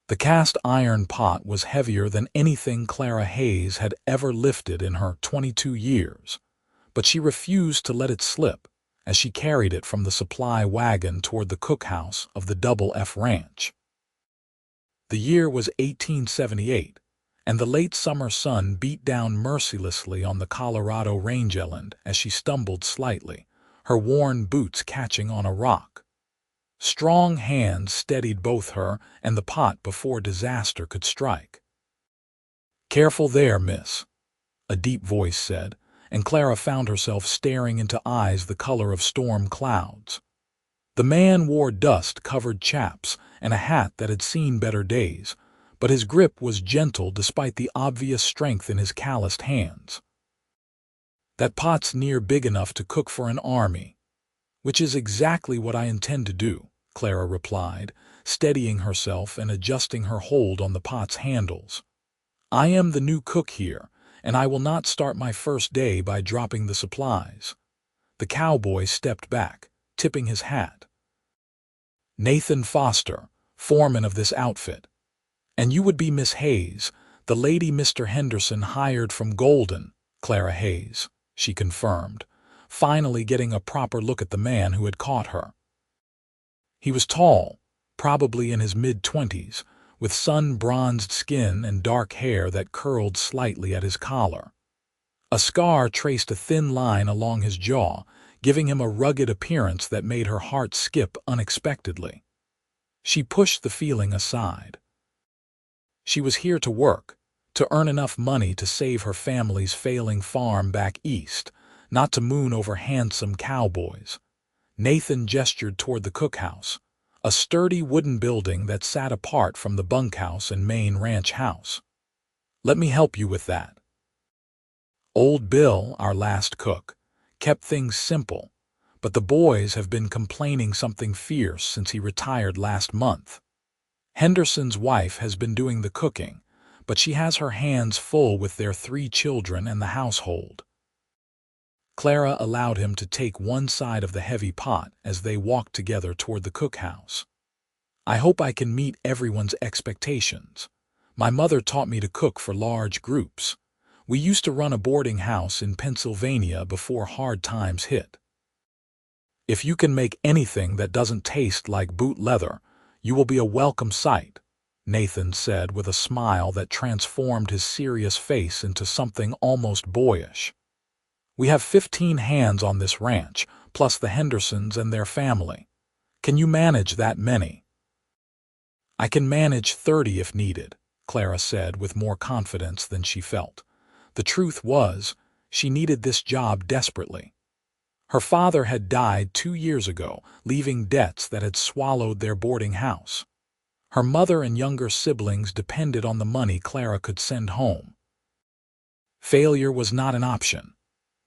The cast iron pot was heavier than anything Clara Hayes had ever lifted in her 22 years, but she refused to let it slip as she carried it from the supply wagon toward the cookhouse of the Double F Ranch. The year was 1878, and the late summer sun beat down mercilessly on the Colorado rangeland as she stumbled slightly, her worn boots catching on a rock. Strong hands steadied both her and the pot before disaster could strike. "Careful there, miss," a deep voice said, and Clara found herself staring into eyes the color of storm clouds. The man wore dust-covered chaps and a hat that had seen better days, but his grip was gentle despite the obvious strength in his calloused hands. "That pot's near big enough to cook for an army, which is exactly what I intend to do," Clara replied, steadying herself and adjusting her hold on the pot's handles. "I am the new cook here, and I will not start my first day by dropping the supplies." The cowboy stepped back, tipping his hat. "Nathan Foster, foreman of this outfit. And you would be Miss Hayes, the lady Mr. Henderson hired from Golden." "Clara Hayes," she confirmed, finally getting a proper look at the man who had caught her. He was tall, probably in his mid-20s, with sun-bronzed skin and dark hair that curled slightly at his collar. A scar traced a thin line along his jaw, giving him a rugged appearance that made her heart skip unexpectedly. She pushed the feeling aside. She was here to work, to earn enough money to save her family's failing farm back east, not to moon over handsome cowboys. Nathan gestured toward the cookhouse, a sturdy wooden building that sat apart from the bunkhouse and main ranch house. "Let me help you with that." Old Bill, our last cook, kept things simple, but the boys have been complaining something fierce since he retired last month. Henderson's wife has been doing the cooking, but she has her hands full with their 3 children and the household. Clara allowed him to take one side of the heavy pot as they walked together toward the cookhouse. "I hope I can meet everyone's expectations. My mother taught me to cook for large groups. We used to run a boarding house in Pennsylvania before hard times hit. If you can make anything that doesn't taste like boot leather, you will be a welcome sight," Nathan said with a smile that transformed his serious face into something almost boyish. "We have 15 hands on this ranch, plus the Hendersons and their family. Can you manage that many?" "I can manage 30 if needed," Clara said with more confidence than she felt. The truth was, she needed this job desperately. Her father had died 2 years ago, leaving debts that had swallowed their boarding house. Her mother and younger siblings depended on the money Clara could send home. Failure was not an option.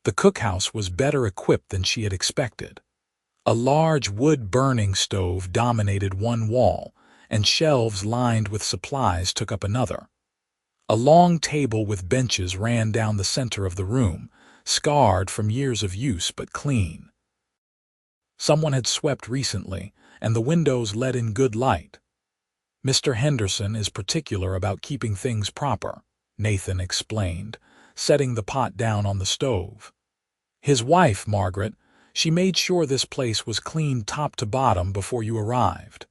The cookhouse was better equipped than she had expected. A large wood-burning stove dominated one wall, and shelves lined with supplies took up another. A long table with benches ran down the center of the room, scarred from years of use but clean. Someone had swept recently, and the windows let in good light. "Mr. Henderson is particular about keeping things proper," Nathan explained, setting the pot down on the stove. "His wife, Margaret, she made sure this place was cleaned top to bottom before you arrived."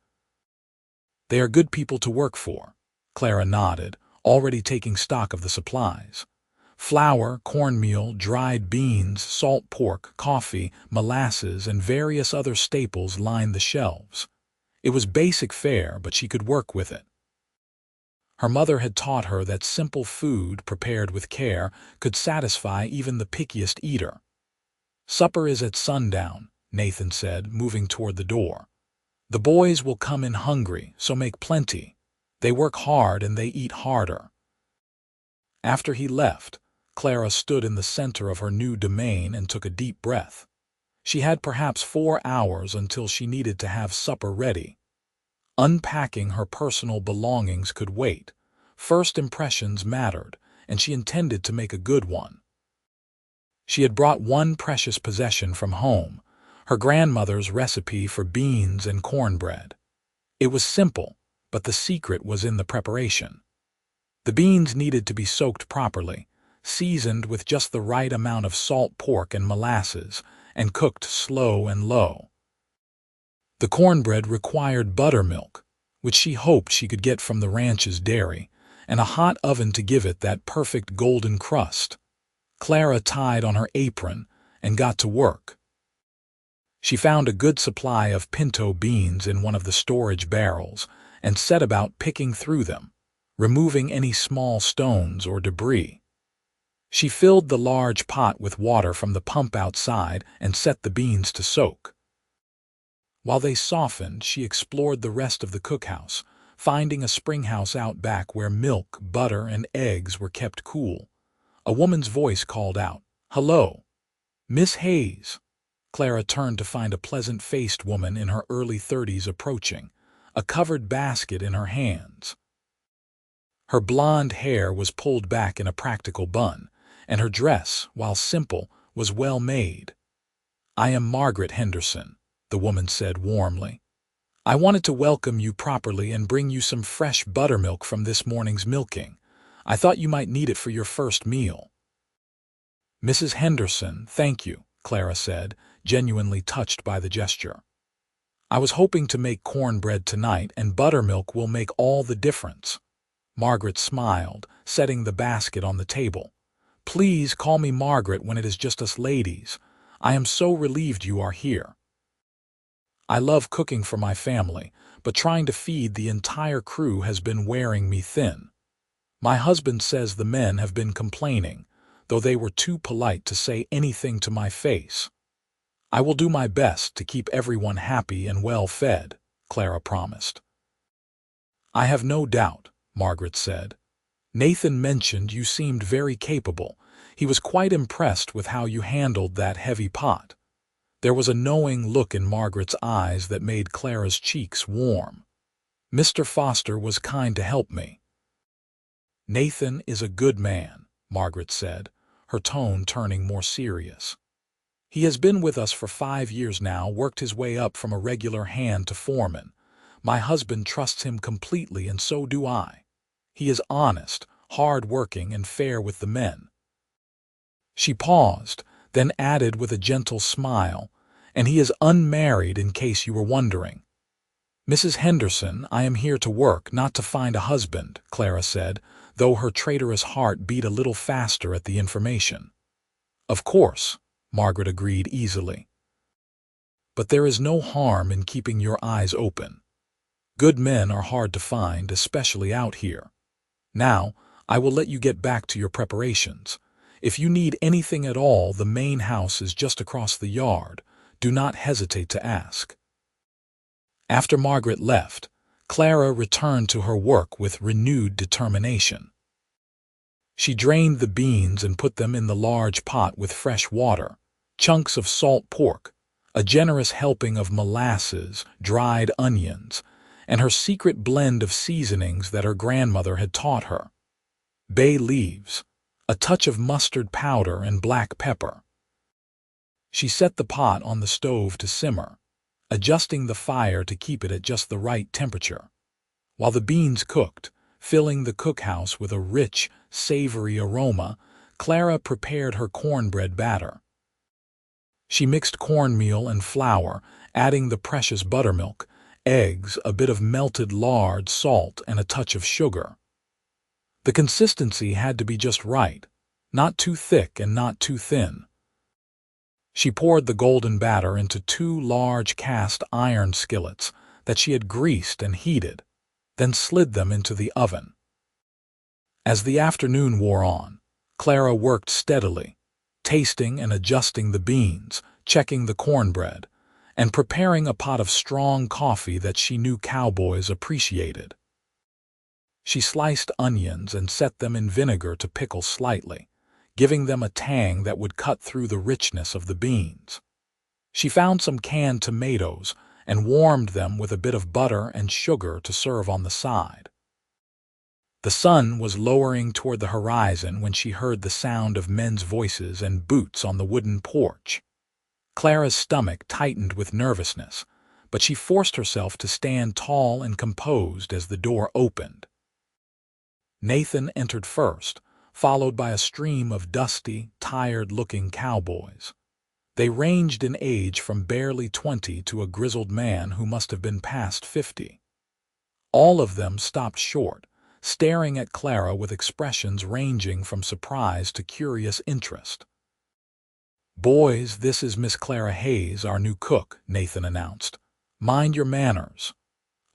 "They are good people to work for," Clara nodded, already taking stock of the supplies. Flour, cornmeal, dried beans, salt pork, coffee, molasses, and various other staples lined the shelves. It was basic fare, but she could work with it. Her mother had taught her that simple food, prepared with care, could satisfy even the pickiest eater. "Supper is at sundown," Nathan said, moving toward the door. "The boys will come in hungry, so make plenty. They work hard and they eat harder." After he left, Clara stood in the center of her new domain and took a deep breath. She had perhaps 4 hours until she needed to have supper ready. Unpacking her personal belongings could wait. First impressions mattered, and she intended to make a good one. She had brought one precious possession from home, her grandmother's recipe for beans and cornbread. It was simple, but the secret was in the preparation. The beans needed to be soaked properly, seasoned with just the right amount of salt pork and molasses, and cooked slow and low. The cornbread required buttermilk, which she hoped she could get from the ranch's dairy, and a hot oven to give it that perfect golden crust. Clara tied on her apron and got to work. She found a good supply of pinto beans in one of the storage barrels and set about picking through them, removing any small stones or debris. She filled the large pot with water from the pump outside and set the beans to soak. While they softened, she explored the rest of the cookhouse, finding a springhouse out back where milk, butter, and eggs were kept cool. A woman's voice called out, "Hello, Miss Hayes." Clara turned to find a pleasant-faced woman in her early 30s approaching, a covered basket in her hands. Her blonde hair was pulled back in a practical bun, and her dress, while simple, was well made. "I am Margaret Henderson," the woman said warmly. "I wanted to welcome you properly and bring you some fresh buttermilk from this morning's milking. I thought you might need it for your first meal." "Mrs. Henderson, thank you," Clara said, genuinely touched by the gesture. "I was hoping to make cornbread tonight, and buttermilk will make all the difference." Margaret smiled, setting the basket on the table. "Please call me Margaret when it is just us ladies. I am so relieved you are here. I love cooking for my family, but trying to feed the entire crew has been wearing me thin. My husband says the men have been complaining, though they were too polite to say anything to my face. I will do my best to keep everyone happy and well fed," Clara promised. "I have no doubt," Margaret said. "Nathan mentioned you seemed very capable. He was quite impressed with how you handled that heavy pot." There was a knowing look in Margaret's eyes that made Clara's cheeks warm. "Mr. Foster was kind to help me." "Nathan is a good man," Margaret said, her tone turning more serious. "He has been with us for 5 years now, worked his way up from a regular hand to foreman. My husband trusts him completely, and so do I. He is honest, hard-working, and fair with the men." She paused, then added with a gentle smile, "And he is unmarried, in case you were wondering." "Mrs. Henderson, I am here to work, not to find a husband," Clara said, though her traitorous heart beat a little faster at the information. "Of course," Margaret agreed easily. "But there is no harm in keeping your eyes open. Good men are hard to find, especially out here. Now, I will let you get back to your preparations. If you need anything at all, the main house is just across the yard. Do not hesitate to ask." After Margaret left, Clara returned to her work with renewed determination. She drained the beans and put them in the large pot with fresh water, chunks of salt pork, a generous helping of molasses, dried onions, and her secret blend of seasonings that her grandmother had taught her. Bay leaves, a touch of mustard powder, and black pepper. She set the pot on the stove to simmer, adjusting the fire to keep it at just the right temperature. While the beans cooked, filling the cookhouse with a rich, savory aroma, Clara prepared her cornbread batter. She mixed cornmeal and flour, adding the precious buttermilk, eggs, a bit of melted lard, salt, and a touch of sugar. The consistency had to be just right, not too thick and not too thin. She poured the golden batter into 2 large cast iron skillets that she had greased and heated, then slid them into the oven. As the afternoon wore on, Clara worked steadily, tasting and adjusting the beans, checking the cornbread, and preparing a pot of strong coffee that she knew cowboys appreciated. She sliced onions and set them in vinegar to pickle slightly, giving them a tang that would cut through the richness of the beans. She found some canned tomatoes and warmed them with a bit of butter and sugar to serve on the side. The sun was lowering toward the horizon when she heard the sound of men's voices and boots on the wooden porch. Clara's stomach tightened with nervousness, but she forced herself to stand tall and composed as the door opened. Nathan entered first, followed by a stream of dusty, tired-looking cowboys. They ranged in age from barely 20 to a grizzled man who must have been past 50. All of them stopped short, staring at Clara with expressions ranging from surprise to curious interest. "Boys, this is Miss Clara Hayes, our new cook," Nathan announced. "Mind your manners."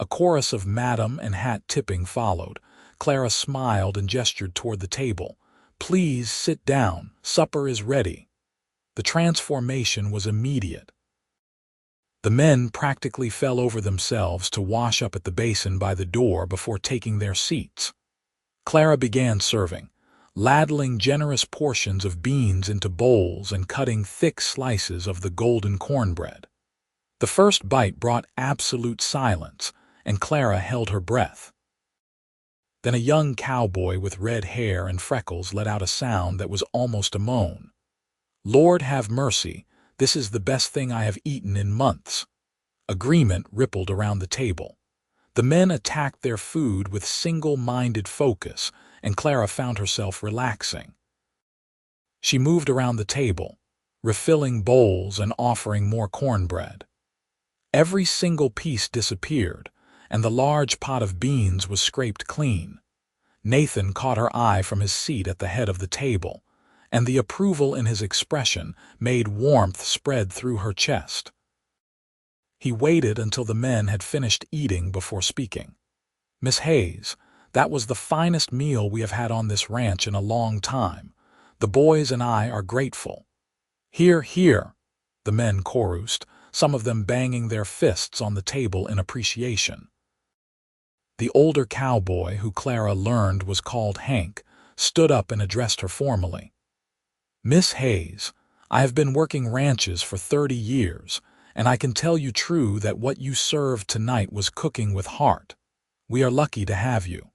A chorus of madam and hat tipping followed. Clara smiled and gestured toward the table. "Please sit down. Supper is ready." The transformation was immediate. The men practically fell over themselves to wash up at the basin by the door before taking their seats. Clara began serving, ladling generous portions of beans into bowls and cutting thick slices of the golden cornbread. The first bite brought absolute silence, and Clara held her breath. Then a young cowboy with red hair and freckles let out a sound that was almost a moan. "Lord have mercy, this is the best thing I have eaten in months." Agreement rippled around the table. The men attacked their food with single-minded focus, and Clara found herself relaxing. She moved around the table, refilling bowls and offering more cornbread. Every single piece disappeared, and the large pot of beans was scraped clean. Nathan caught her eye from his seat at the head of the table, and the approval in his expression made warmth spread through her chest. He waited until the men had finished eating before speaking. "Miss Hayes, that was the finest meal we have had on this ranch in a long time. The boys and I are grateful." "Hear, hear," the men chorused, some of them banging their fists on the table in appreciation. The older cowboy, who Clara learned was called Hank, stood up and addressed her formally. "Miss Hayes, I have been working ranches for 30 years, and I can tell you true that what you served tonight was cooking with heart. We are lucky to have you."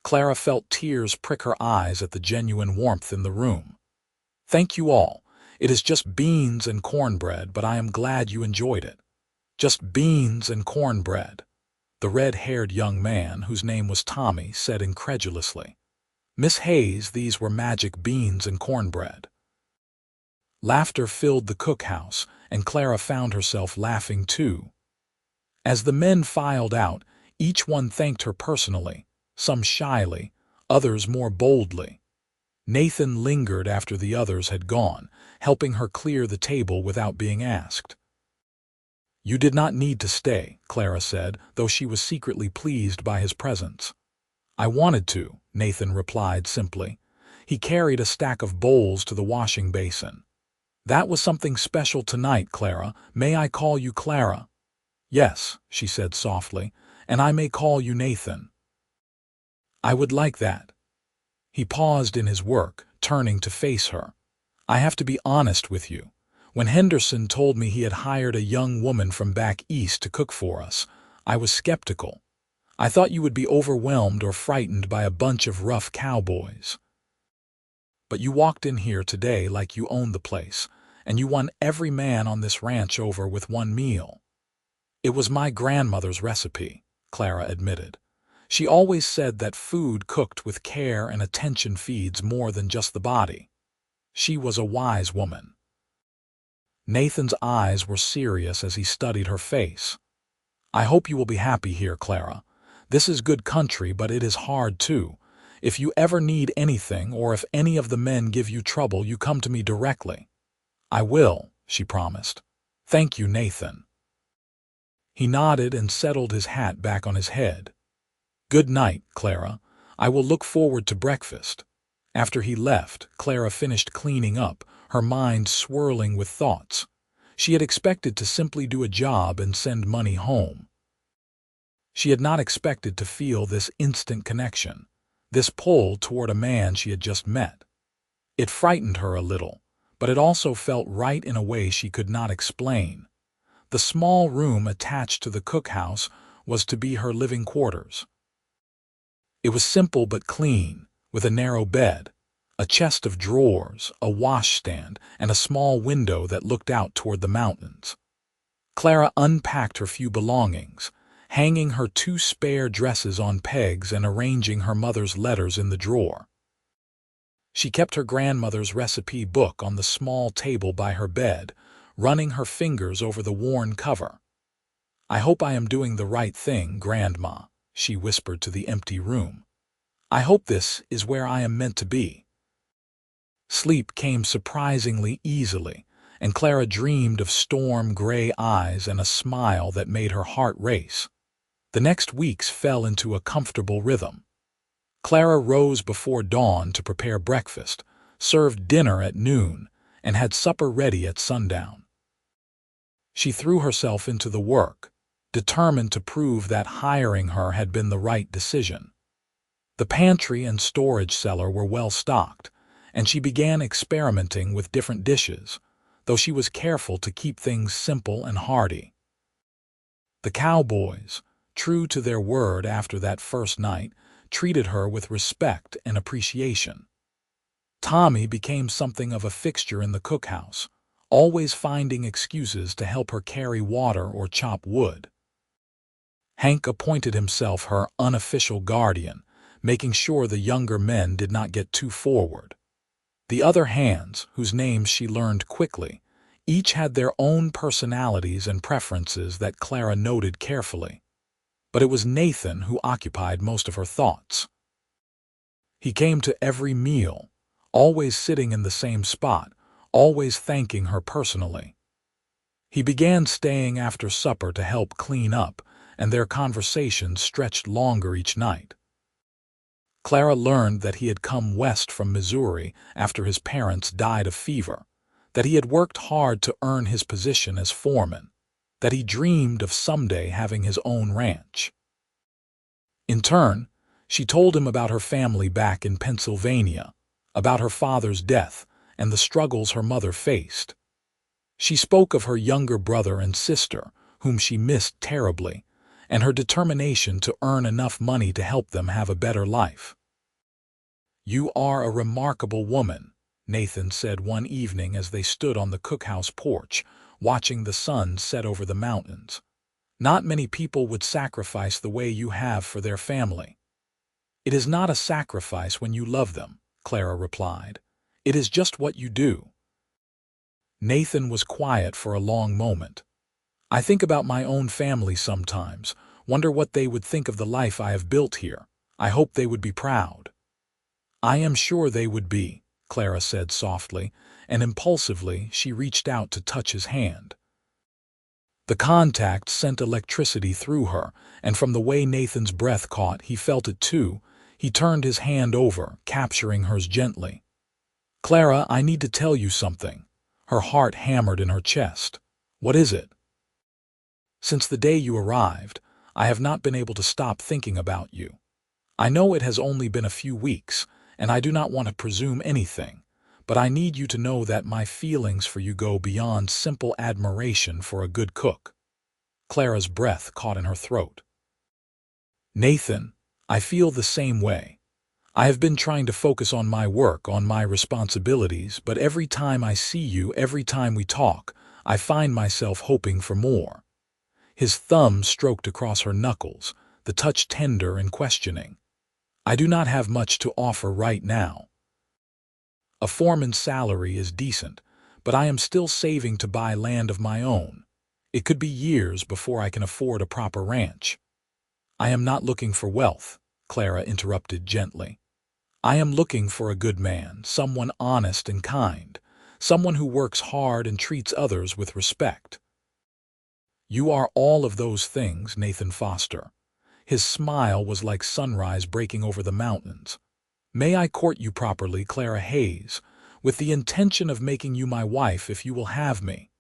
Clara felt tears prick her eyes at the genuine warmth in the room. "Thank you all. It is just beans and cornbread, but I am glad you enjoyed it." "Just beans and cornbread," the red-haired young man, whose name was Tommy, said incredulously. "Miss Hayes, these were magic beans and cornbread." Laughter filled the cookhouse, and Clara found herself laughing too. As the men filed out, each one thanked her personally, some shyly, others more boldly. Nathan lingered after the others had gone, helping her clear the table without being asked. "You did not need to stay," Clara said, though she was secretly pleased by his presence. "I wanted to," Nathan replied simply. He carried a stack of bowls to the washing basin. "That was something special tonight, Clara. May I call you Clara?" "Yes," she said softly, "and I may call you Nathan." "I would like that." He paused in his work, turning to face her. "I have to be honest with you. When Henderson told me he had hired a young woman from back east to cook for us, I was skeptical. I thought you would be overwhelmed or frightened by a bunch of rough cowboys. But you walked in here today like you owned the place, and you won every man on this ranch over with one meal." "It was my grandmother's recipe," Clara admitted. "She always said that food cooked with care and attention feeds more than just the body. She was a wise woman." Nathan's eyes were serious as he studied her face. "I hope you will be happy here, Clara. This is good country, but it is hard too. If you ever need anything, or if any of the men give you trouble, you come to me directly." "I will," she promised. "Thank you, Nathan." He nodded and settled his hat back on his head. "Good night, Clara. I will look forward to breakfast." After he left, Clara finished cleaning up, her mind swirling with thoughts. She had expected to simply do a job and send money home. She had not expected to feel this instant connection, this pull toward a man she had just met. It frightened her a little, but it also felt right in a way she could not explain. The small room attached to the cookhouse was to be her living quarters. It was simple but clean, with a narrow bed, a chest of drawers, a washstand, and a small window that looked out toward the mountains. Clara unpacked her few belongings, hanging her 2 spare dresses on pegs and arranging her mother's letters in the drawer. She kept her grandmother's recipe book on the small table by her bed, running her fingers over the worn cover. "I hope I am doing the right thing, Grandma," she whispered to the empty room. "I hope this is where I am meant to be." Sleep came surprisingly easily, and Clara dreamed of storm-gray eyes and a smile that made her heart race. The next weeks fell into a comfortable rhythm. Clara rose before dawn to prepare breakfast, served dinner at noon, and had supper ready at sundown. She threw herself into the work, determined to prove that hiring her had been the right decision. The pantry and storage cellar were well stocked, and she began experimenting with different dishes, though she was careful to keep things simple and hearty. The Cowboys, true to their word after that first night, treated her with respect and appreciation. Tommy became something of a fixture in the cookhouse, always finding excuses to help her carry water or chop wood. Hank appointed himself her unofficial guardian, making sure the younger men did not get too forward. The other hands, whose names she learned quickly, each had their own personalities and preferences that Clara noted carefully. But it was Nathan who occupied most of her thoughts. He came to every meal, always sitting in the same spot, always thanking her personally. He began staying after supper to help clean up, and their conversations stretched longer each night. Clara learned that he had come west from Missouri after his parents died of fever, that he had worked hard to earn his position as foreman, that he dreamed of someday having his own ranch. In turn, she told him about her family back in Pennsylvania, about her father's death and the struggles her mother faced. She spoke of her younger brother and sister, whom she missed terribly, and her determination to earn enough money to help them have a better life. "You are a remarkable woman," Nathan said one evening as they stood on the cookhouse porch, watching the sun set over the mountains. "Not many people would sacrifice the way you have for their family." "It is not a sacrifice when you love them," Clara replied. "It is just what you do." Nathan was quiet for a long moment. "I think about my own family sometimes, wonder what they would think of the life I have built here. I hope they would be proud." "I am sure they would be," Clara said softly, and impulsively she reached out to touch his hand. The contact sent electricity through her, and from the way Nathan's breath caught, he felt it too. He turned his hand over, capturing hers gently. "Clara, I need to tell you something." Her heart hammered in her chest. "What is it?" "Since the day you arrived, I have not been able to stop thinking about you. I know it has only been a few weeks, and I do not want to presume anything, but I need you to know that my feelings for you go beyond simple admiration for a good cook." Clara's breath caught in her throat. "Nathan, I feel the same way. I have been trying to focus on my work, on my responsibilities, but every time I see you, every time we talk, I find myself hoping for more." His thumb stroked across her knuckles, the touch tender and questioning. "I do not have much to offer right now. A foreman's salary is decent, but I am still saving to buy land of my own. It could be years before I can afford a proper ranch." "I am not looking for wealth," Clara interrupted gently. "I am looking for a good man, someone honest and kind, someone who works hard and treats others with respect." "You are all of those things, Nathan Foster." His smile was like sunrise breaking over the mountains. "May I court you properly, Clara Hayes, with the intention of making you my wife if you will have me?"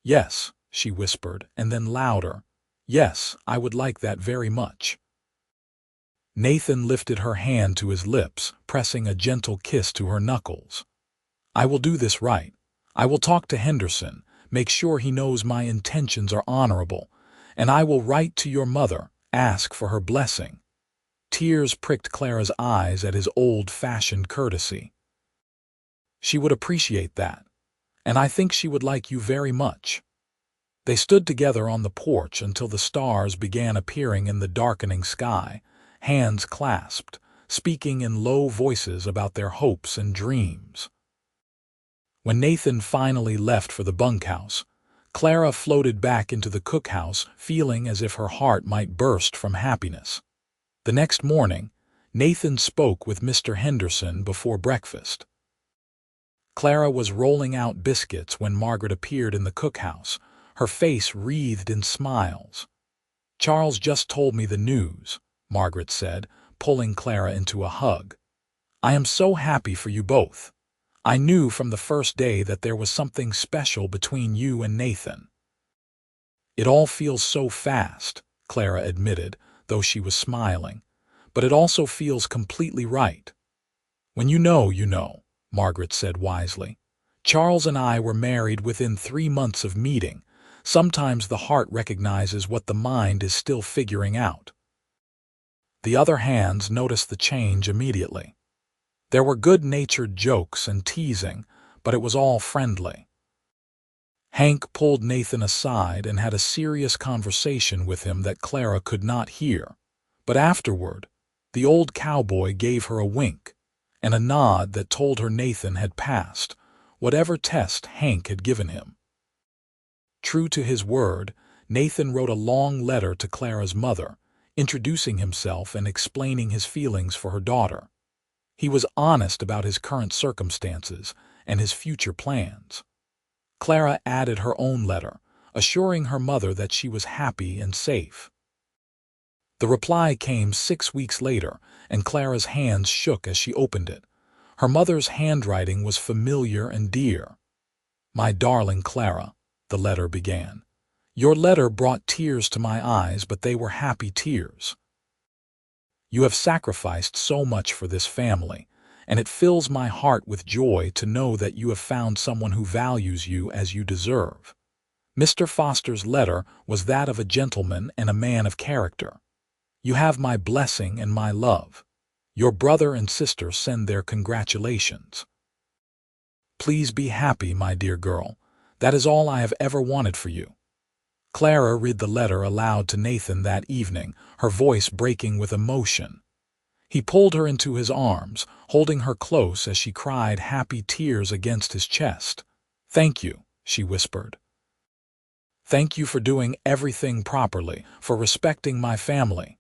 "Yes," she whispered, and then louder, "Yes, I would like that very much." Nathan lifted her hand to his lips, pressing a gentle kiss to her knuckles. "I will do this right. I will talk to Henderson, make sure he knows my intentions are honorable, and I will write to your mother, ask for her blessing." Tears pricked Clara's eyes at his old-fashioned courtesy. "She would appreciate that, and I think she would like you very much." They stood together on the porch until the stars began appearing in the darkening sky, hands clasped, speaking in low voices about their hopes and dreams. When Nathan finally left for the bunkhouse, Clara floated back into the cookhouse, feeling as if her heart might burst from happiness. The next morning, Nathan spoke with Mr. Henderson before breakfast. Clara was rolling out biscuits when Margaret appeared in the cookhouse, her face wreathed in smiles. "Charles just told me the news," Margaret said, pulling Clara into a hug. "I am so happy for you both. I knew from the first day that there was something special between you and Nathan." "It all feels so fast," Clara admitted, though she was smiling. "But it also feels completely right." "When you know," Margaret said wisely. "Charles and I were married within 3 months of meeting. Sometimes the heart recognizes what the mind is still figuring out." The other hands noticed the change immediately. There were good-natured jokes and teasing, but it was all friendly. Hank pulled Nathan aside and had a serious conversation with him that Clara could not hear. But afterward, the old cowboy gave her a wink and a nod that told her Nathan had passed whatever test Hank had given him. True to his word, Nathan wrote a long letter to Clara's mother, introducing himself and explaining his feelings for her daughter. He was honest about his current circumstances and his future plans. Clara added her own letter, assuring her mother that she was happy and safe. The reply came 6 weeks later, and Clara's hands shook as she opened it. Her mother's handwriting was familiar and dear. "My darling Clara," the letter began. "Your letter brought tears to my eyes, but they were happy tears. You have sacrificed so much for this family, and it fills my heart with joy to know that you have found someone who values you as you deserve." Mr. Foster's letter was that of a gentleman and a man of character. "You have my blessing and my love. Your brother and sister send their congratulations. Please be happy, my dear girl. That is all I have ever wanted for you." Clara read the letter aloud to Nathan that evening, her voice breaking with emotion. He pulled her into his arms, holding her close as she cried happy tears against his chest. "Thank you," she whispered. "Thank you for doing everything properly, for respecting my family.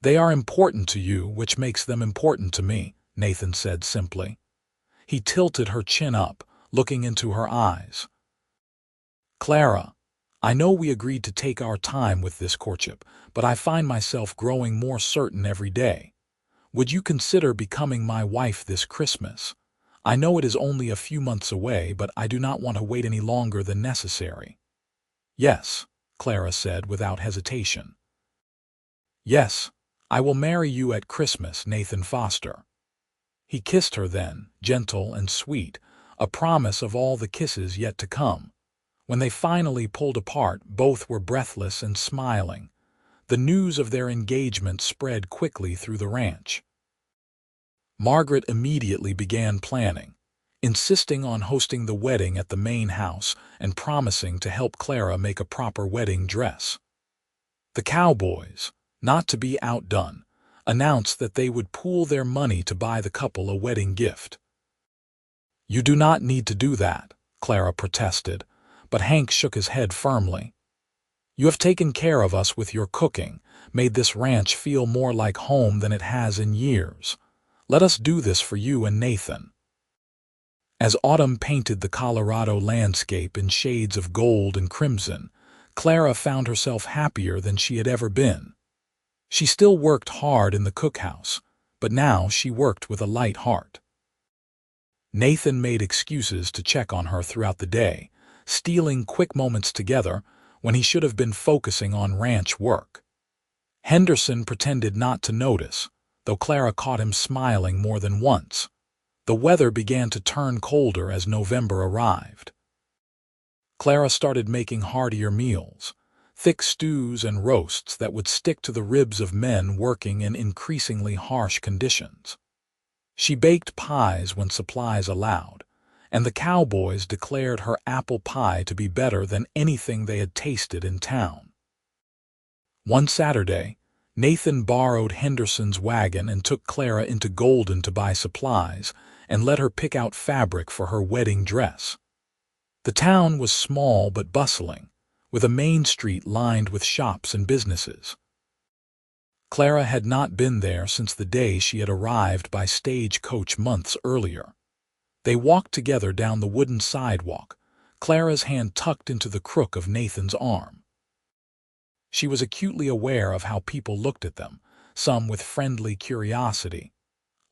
They are important to you, which makes them important to me," Nathan said simply. He tilted her chin up, looking into her eyes. "Clara, I know we agreed to take our time with this courtship, but I find myself growing more certain every day. Would you consider becoming my wife this Christmas? I know it is only a few months away, but I do not want to wait any longer than necessary." "Yes," Clara said without hesitation. "Yes, I will marry you at Christmas, Nathan Foster." He kissed her then, gentle and sweet, a promise of all the kisses yet to come. When they finally pulled apart, both were breathless and smiling. The news of their engagement spread quickly through the ranch. Margaret immediately began planning, insisting on hosting the wedding at the main house and promising to help Clara make a proper wedding dress. The Cowboys, not to be outdone, announced that they would pool their money to buy the couple a wedding gift. "You do not need to do that," Clara protested, but Hank shook his head firmly. "You have taken care of us with your cooking, made this ranch feel more like home than it has in years. Let us do this for you and Nathan." As autumn painted the Colorado landscape in shades of gold and crimson, Clara found herself happier than she had ever been. She still worked hard in the cookhouse, but now she worked with a light heart. Nathan made excuses to check on her throughout the day, stealing quick moments together when he should have been focusing on ranch work. Henderson pretended not to notice, though Clara caught him smiling more than once. The weather began to turn colder as November arrived. Clara started making heartier meals, thick stews and roasts that would stick to the ribs of men working in increasingly harsh conditions. She baked pies when supplies allowed, and the Cowboys declared her apple pie to be better than anything they had tasted in town. One Saturday, Nathan borrowed Henderson's wagon and took Clara into Golden to buy supplies and let her pick out fabric for her wedding dress. The town was small but bustling, with a main street lined with shops and businesses. Clara had not been there since the day she had arrived by stagecoach months earlier. They walked together down the wooden sidewalk, Clara's hand tucked into the crook of Nathan's arm. She was acutely aware of how people looked at them, some with friendly curiosity,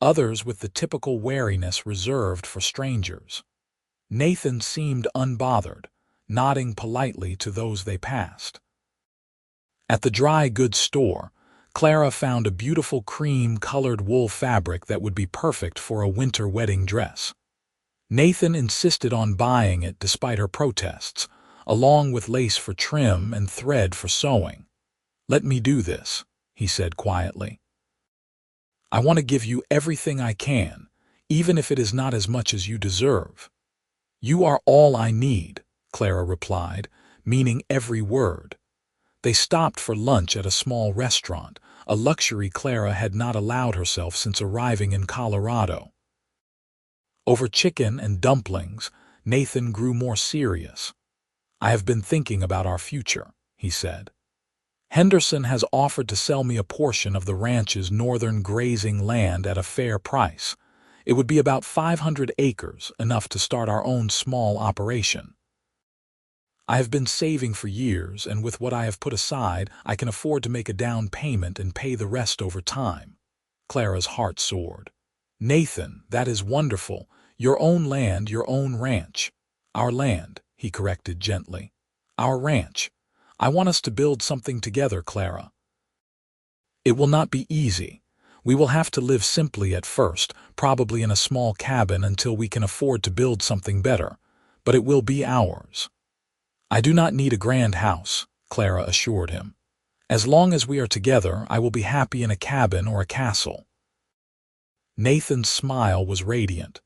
others with the typical wariness reserved for strangers. Nathan seemed unbothered, nodding politely to those they passed. At the dry goods store, Clara found a beautiful cream-colored wool fabric that would be perfect for a winter wedding dress. Nathan insisted on buying it despite her protests, along with lace for trim and thread for sewing. "Let me do this," he said quietly. "I want to give you everything I can, even if it is not as much as you deserve." "You are all I need," Clara replied, meaning every word. They stopped for lunch at a small restaurant, a luxury Clara had not allowed herself since arriving in Colorado. Over chicken and dumplings, Nathan grew more serious. "I have been thinking about our future," he said. "Henderson has offered to sell me a portion of the ranch's northern grazing land at a fair price. It would be about 500 acres, enough to start our own small operation. I have been saving for years, and with what I have put aside, I can afford to make a down payment and pay the rest over time." Clara's heart soared. "Nathan, that is wonderful. Your own land, your own ranch." "Our land," he corrected gently. "Our ranch. I want us to build something together, Clara." "It will not be easy. We will have to live simply at first, probably in a small cabin until we can afford to build something better, but it will be ours." "I do not need a grand house," Clara assured him. "As long as we are together, I will be happy in a cabin or a castle." Nathan's smile was radiant.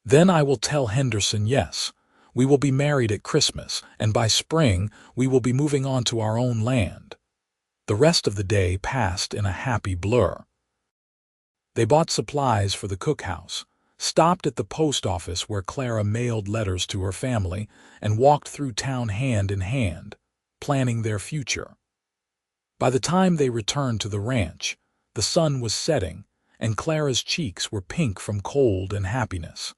"Then I will tell Henderson yes. We will be married at Christmas, and by spring we will be moving on to our own land." The rest of the day passed in a happy blur. They bought supplies for the cookhouse, stopped at the post office where Clara mailed letters to her family, and walked through town hand in hand, planning their future. By the time they returned to the ranch, the sun was setting, and Clara's cheeks were pink from cold and happiness.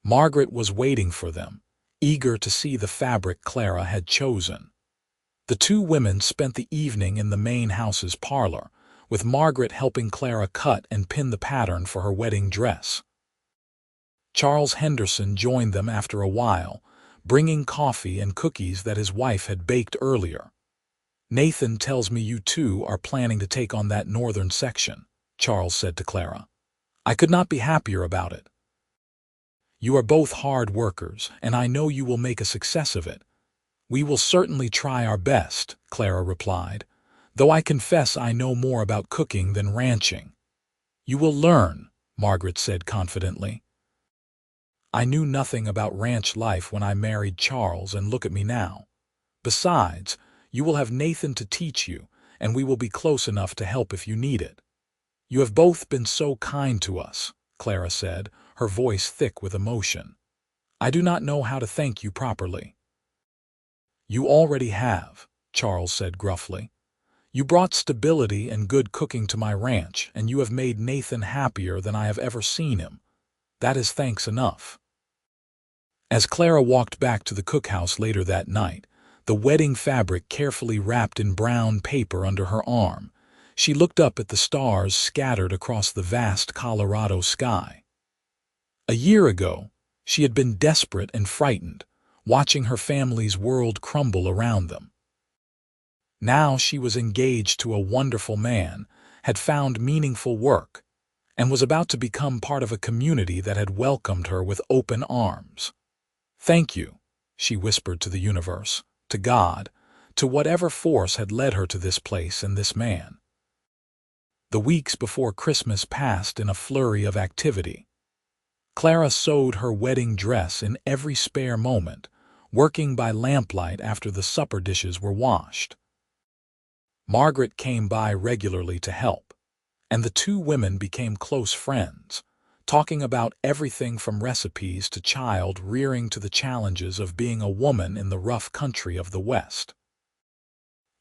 Margaret was waiting for them, eager to see the fabric Clara had chosen. The two women spent the evening in the main house's parlor, with Margaret helping Clara cut and pin the pattern for her wedding dress. Charles Henderson joined them after a while, bringing coffee and cookies that his wife had baked earlier. "Nathan tells me you two are planning to take on that northern section," Charles said to Clara. "I could not be happier about it. You are both hard workers, and I know you will make a success of it." "We will certainly try our best," Clara replied, "though I confess I know more about cooking than ranching." "You will learn," Margaret said confidently. "I knew nothing about ranch life when I married Charles, and look at me now. Besides, you will have Nathan to teach you, and we will be close enough to help if you need it." "You have both been so kind to us," Clara said, her voice thick with emotion. "I do not know how to thank you properly." "You already have," Charles said gruffly. "You brought stability and good cooking to my ranch, and you have made Nathan happier than I have ever seen him. That is thanks enough." As Clara walked back to the cookhouse later that night, the wedding fabric carefully wrapped in brown paper under her arm, she looked up at the stars scattered across the vast Colorado sky. A year ago, she had been desperate and frightened, watching her family's world crumble around them. Now she was engaged to a wonderful man, had found meaningful work, and was about to become part of a community that had welcomed her with open arms. "Thank you," she whispered to the universe, to God, to whatever force had led her to this place and this man. The weeks before Christmas passed in a flurry of activity. Clara sewed her wedding dress in every spare moment, working by lamplight after the supper dishes were washed. Margaret came by regularly to help, and the two women became close friends, talking about everything from recipes to child rearing to the challenges of being a woman in the rough country of the West.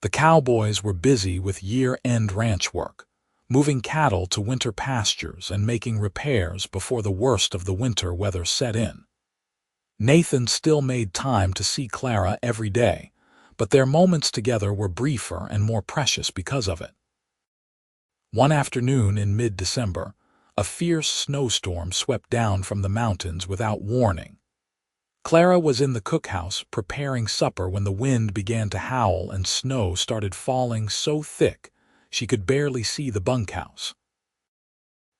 The cowboys were busy with year-end ranch work, moving cattle to winter pastures and making repairs before the worst of the winter weather set in. Nathan still made time to see Clara every day, but their moments together were briefer and more precious because of it. One afternoon in mid-December, a fierce snowstorm swept down from the mountains without warning. Clara was in the cookhouse preparing supper when the wind began to howl and snow started falling so thick she could barely see the bunkhouse.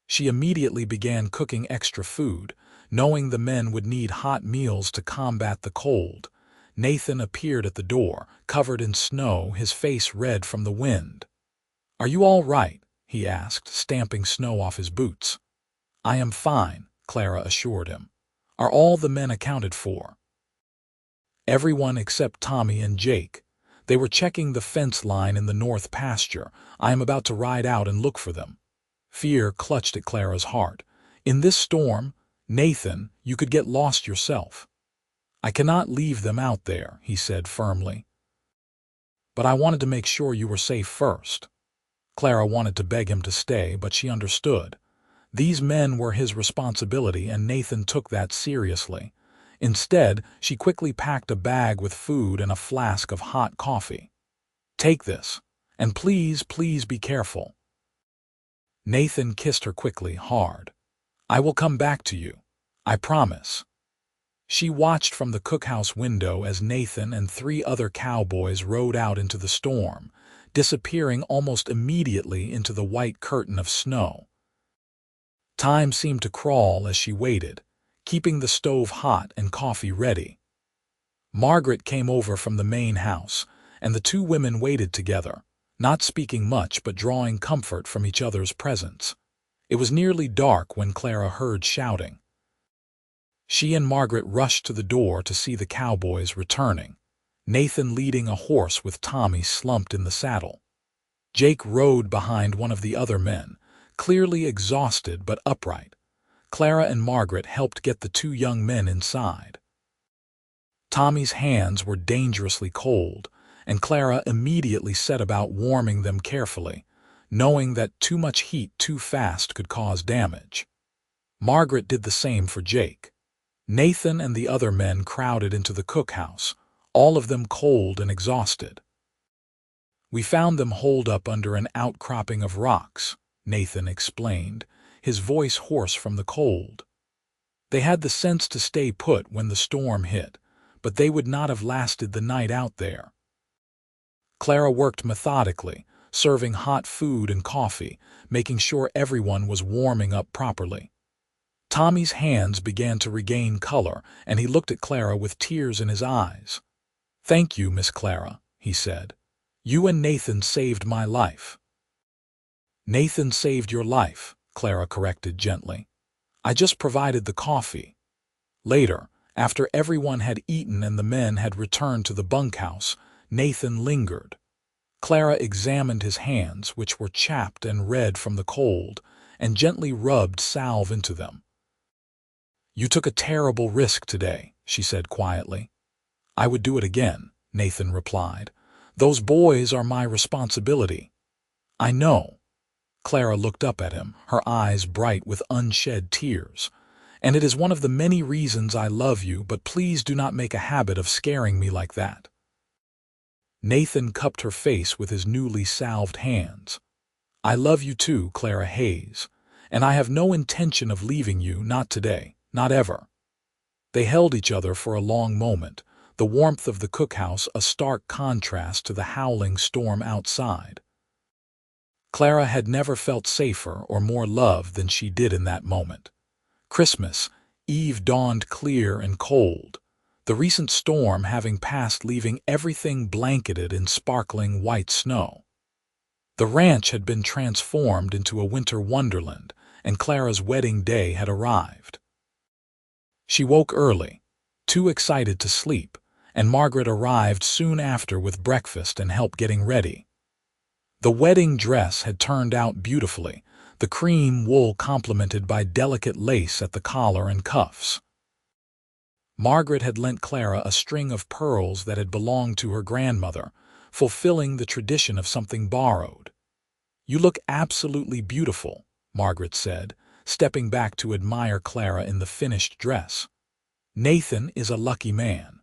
She immediately began cooking extra food, knowing the men would need hot meals to combat the cold. Nathan appeared at the door, covered in snow, his face red from the wind. "Are you all right?" he asked, stamping snow off his boots. "I am fine," Clara assured him. "Are all the men accounted for?" "Everyone except Tommy and Jake. They were checking the fence line in the north pasture. I am about to ride out and look for them." Fear clutched at Clara's heart. "In this storm, Nathan, you could get lost yourself." "I cannot leave them out there," he said firmly. "But I wanted to make sure you were safe first." Clara wanted to beg him to stay, but she understood. These men were his responsibility, and Nathan took that seriously. Instead, she quickly packed a bag with food and a flask of hot coffee. "Take this, and please, please be careful." Nathan kissed her quickly, hard. "I will come back to you. I promise." She watched from the cookhouse window as Nathan and 3 other cowboys rode out into the storm, disappearing almost immediately into the white curtain of snow. Time seemed to crawl as she waited, keeping the stove hot and coffee ready. Margaret came over from the main house, and the two women waited together, not speaking much but drawing comfort from each other's presence. It was nearly dark when Clara heard shouting. She and Margaret rushed to the door to see the cowboys returning, Nathan leading a horse with Tommy slumped in the saddle. Jake rode behind one of the other men, clearly exhausted but upright. Clara and Margaret helped get the 2 young men inside. Tommy's hands were dangerously cold, and Clara immediately set about warming them carefully, knowing that too much heat too fast could cause damage. Margaret did the same for Jake. Nathan and the other men crowded into the cookhouse, all of them cold and exhausted. "We found them holed up under an outcropping of rocks," Nathan explained, his voice hoarse from the cold. "They had the sense to stay put when the storm hit, but they would not have lasted the night out there." Clara worked methodically, serving hot food and coffee, making sure everyone was warming up properly. Tommy's hands began to regain color, and he looked at Clara with tears in his eyes. "Thank you, Miss Clara," he said. "You and Nathan saved my life." "Nathan saved your life," Clara corrected gently. "I just provided the coffee." Later, after everyone had eaten and the men had returned to the bunkhouse, Nathan lingered. Clara examined his hands, which were chapped and red from the cold, and gently rubbed salve into them. "You took a terrible risk today," she said quietly. "I would do it again," Nathan replied. "Those boys are my responsibility." "I know." Clara looked up at him, her eyes bright with unshed tears. "And it is one of the many reasons I love you, but please do not make a habit of scaring me like that." Nathan cupped her face with his newly salved hands. "I love you too, Clara Hayes, and I have no intention of leaving you, not today, not ever." They held each other for a long moment, the warmth of the cookhouse a stark contrast to the howling storm outside. Clara had never felt safer or more loved than she did in that moment. Christmas Eve dawned clear and cold, the recent storm having passed, leaving everything blanketed in sparkling white snow. The ranch had been transformed into a winter wonderland, and Clara's wedding day had arrived. She woke early, too excited to sleep, and Margaret arrived soon after with breakfast and help getting ready. The wedding dress had turned out beautifully, the cream wool complemented by delicate lace at the collar and cuffs. Margaret had lent Clara a string of pearls that had belonged to her grandmother, fulfilling the tradition of something borrowed. "You look absolutely beautiful," Margaret said, stepping back to admire Clara in the finished dress. "Nathan is a lucky man."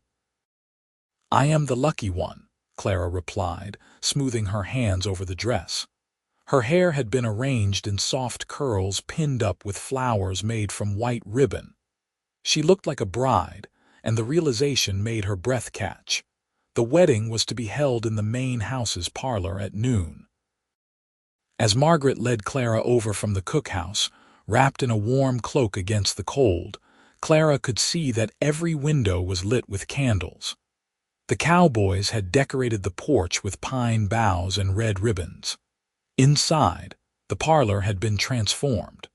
"I am the lucky one," Clara replied, smoothing her hands over the dress. Her hair had been arranged in soft curls pinned up with flowers made from white ribbon. She looked like a bride, and the realization made her breath catch. The wedding was to be held in the main house's parlor at noon. As Margaret led Clara over from the cookhouse, wrapped in a warm cloak against the cold, Clara could see that every window was lit with candles. The Cowboys had decorated the porch with pine boughs and red ribbons. Inside, the parlor had been transformed.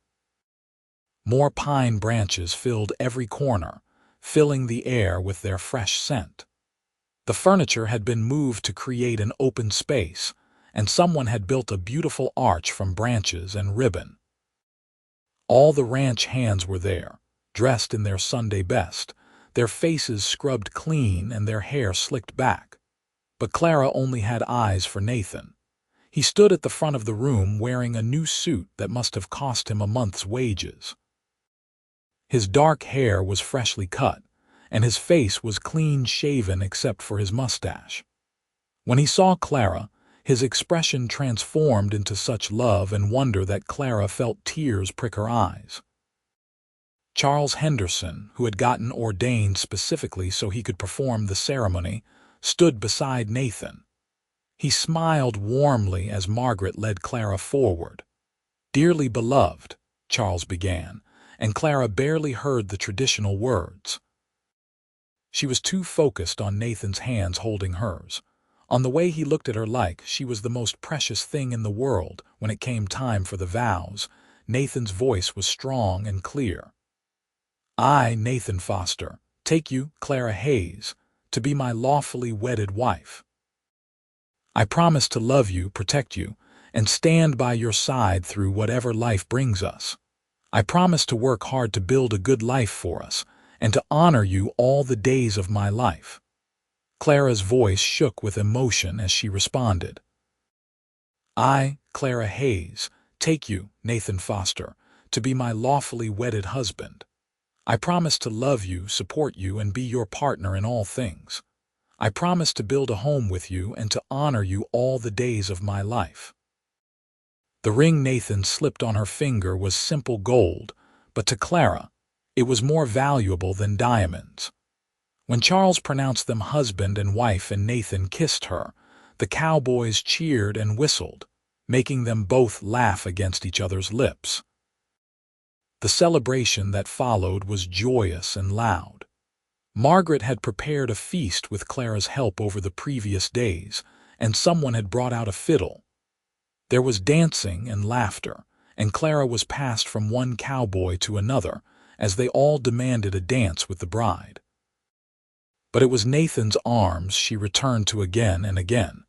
More pine branches filled every corner, filling the air with their fresh scent. The furniture had been moved to create an open space, and someone had built a beautiful arch from branches and ribbon. All the ranch hands were there, dressed in their Sunday best, their faces scrubbed clean and their hair slicked back. But Clara only had eyes for Nathan. He stood at the front of the room wearing a new suit that must have cost him a month's wages. His dark hair was freshly cut, and his face was clean-shaven except for his mustache. When he saw Clara, his expression transformed into such love and wonder that Clara felt tears prick her eyes. Charles Henderson, who had gotten ordained specifically so he could perform the ceremony, stood beside Nathan. He smiled warmly as Margaret led Clara forward. "Dearly beloved," Charles began, and Clara barely heard the traditional words. She was too focused on Nathan's hands holding hers, on the way he looked at her like she was the most precious thing in the world. When it came time for the vows, Nathan's voice was strong and clear. "I, Nathan Foster, take you, Clara Hayes, to be my lawfully wedded wife. I promise to love you, protect you, and stand by your side through whatever life brings us. I promise to work hard to build a good life for us, and to honor you all the days of my life." Clara's voice shook with emotion as she responded. "I, Clara Hayes, take you, Nathan Foster, to be my lawfully wedded husband. I promise to love you, support you, and be your partner in all things. I promise to build a home with you and to honor you all the days of my life." The ring Nathan slipped on her finger was simple gold, but to Clara, it was more valuable than diamonds. When Charles pronounced them husband and wife and Nathan kissed her, the Cowboys cheered and whistled, making them both laugh against each other's lips. The celebration that followed was joyous and loud. Margaret had prepared a feast with Clara's help over the previous days, and someone had brought out a fiddle. There was dancing and laughter, and Clara was passed from one cowboy to another, as they all demanded a dance with the bride. But it was Nathan's arms she returned to again and again,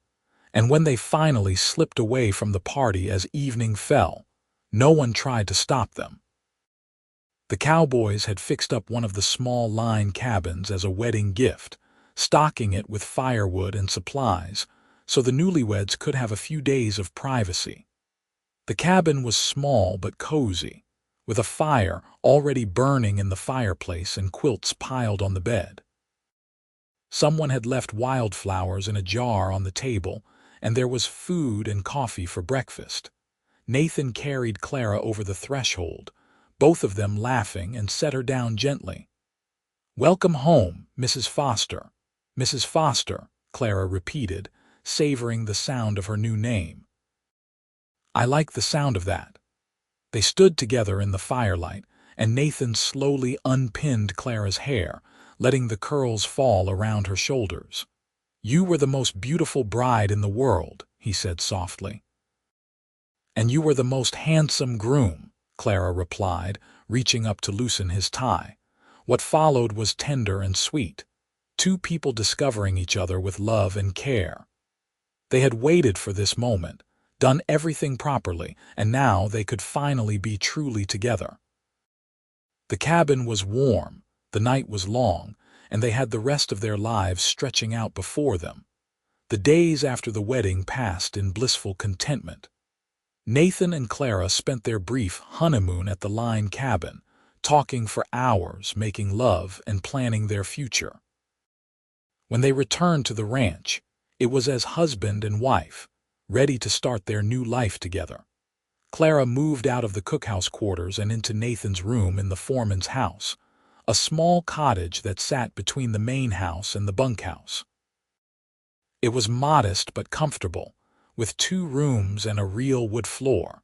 and when they finally slipped away from the party as evening fell, no one tried to stop them. The Cowboys had fixed up one of the small line cabins as a wedding gift, stocking it with firewood and supplies, so the newlyweds could have a few days of privacy. The cabin was small but cozy, with a fire already burning in the fireplace and quilts piled on the bed. Someone had left wildflowers in a jar on the table, and there was food and coffee for breakfast. Nathan carried Clara over the threshold, both of them laughing, and set her down gently. "Welcome home, Mrs. Foster." "Mrs. Foster," Clara repeated, savoring the sound of her new name. "I like the sound of that." They stood together in the firelight, and Nathan slowly unpinned Clara's hair, letting the curls fall around her shoulders. "You were the most beautiful bride in the world," he said softly. "And you were the most handsome groom," Clara replied, reaching up to loosen his tie. What followed was tender and sweet, two people discovering each other with love and care. They had waited for this moment, done everything properly, and now they could finally be truly together. The cabin was warm, the night was long, and they had the rest of their lives stretching out before them. The days after the wedding passed in blissful contentment. Nathan and Clara spent their brief honeymoon at the Line cabin, talking for hours, making love, and planning their future. When they returned to the ranch, it was as husband and wife, ready to start their new life together. Clara moved out of the cookhouse quarters and into Nathan's room in the foreman's house, a small cottage that sat between the main house and the bunkhouse. It was modest but comfortable, with 2 rooms and a real wood floor.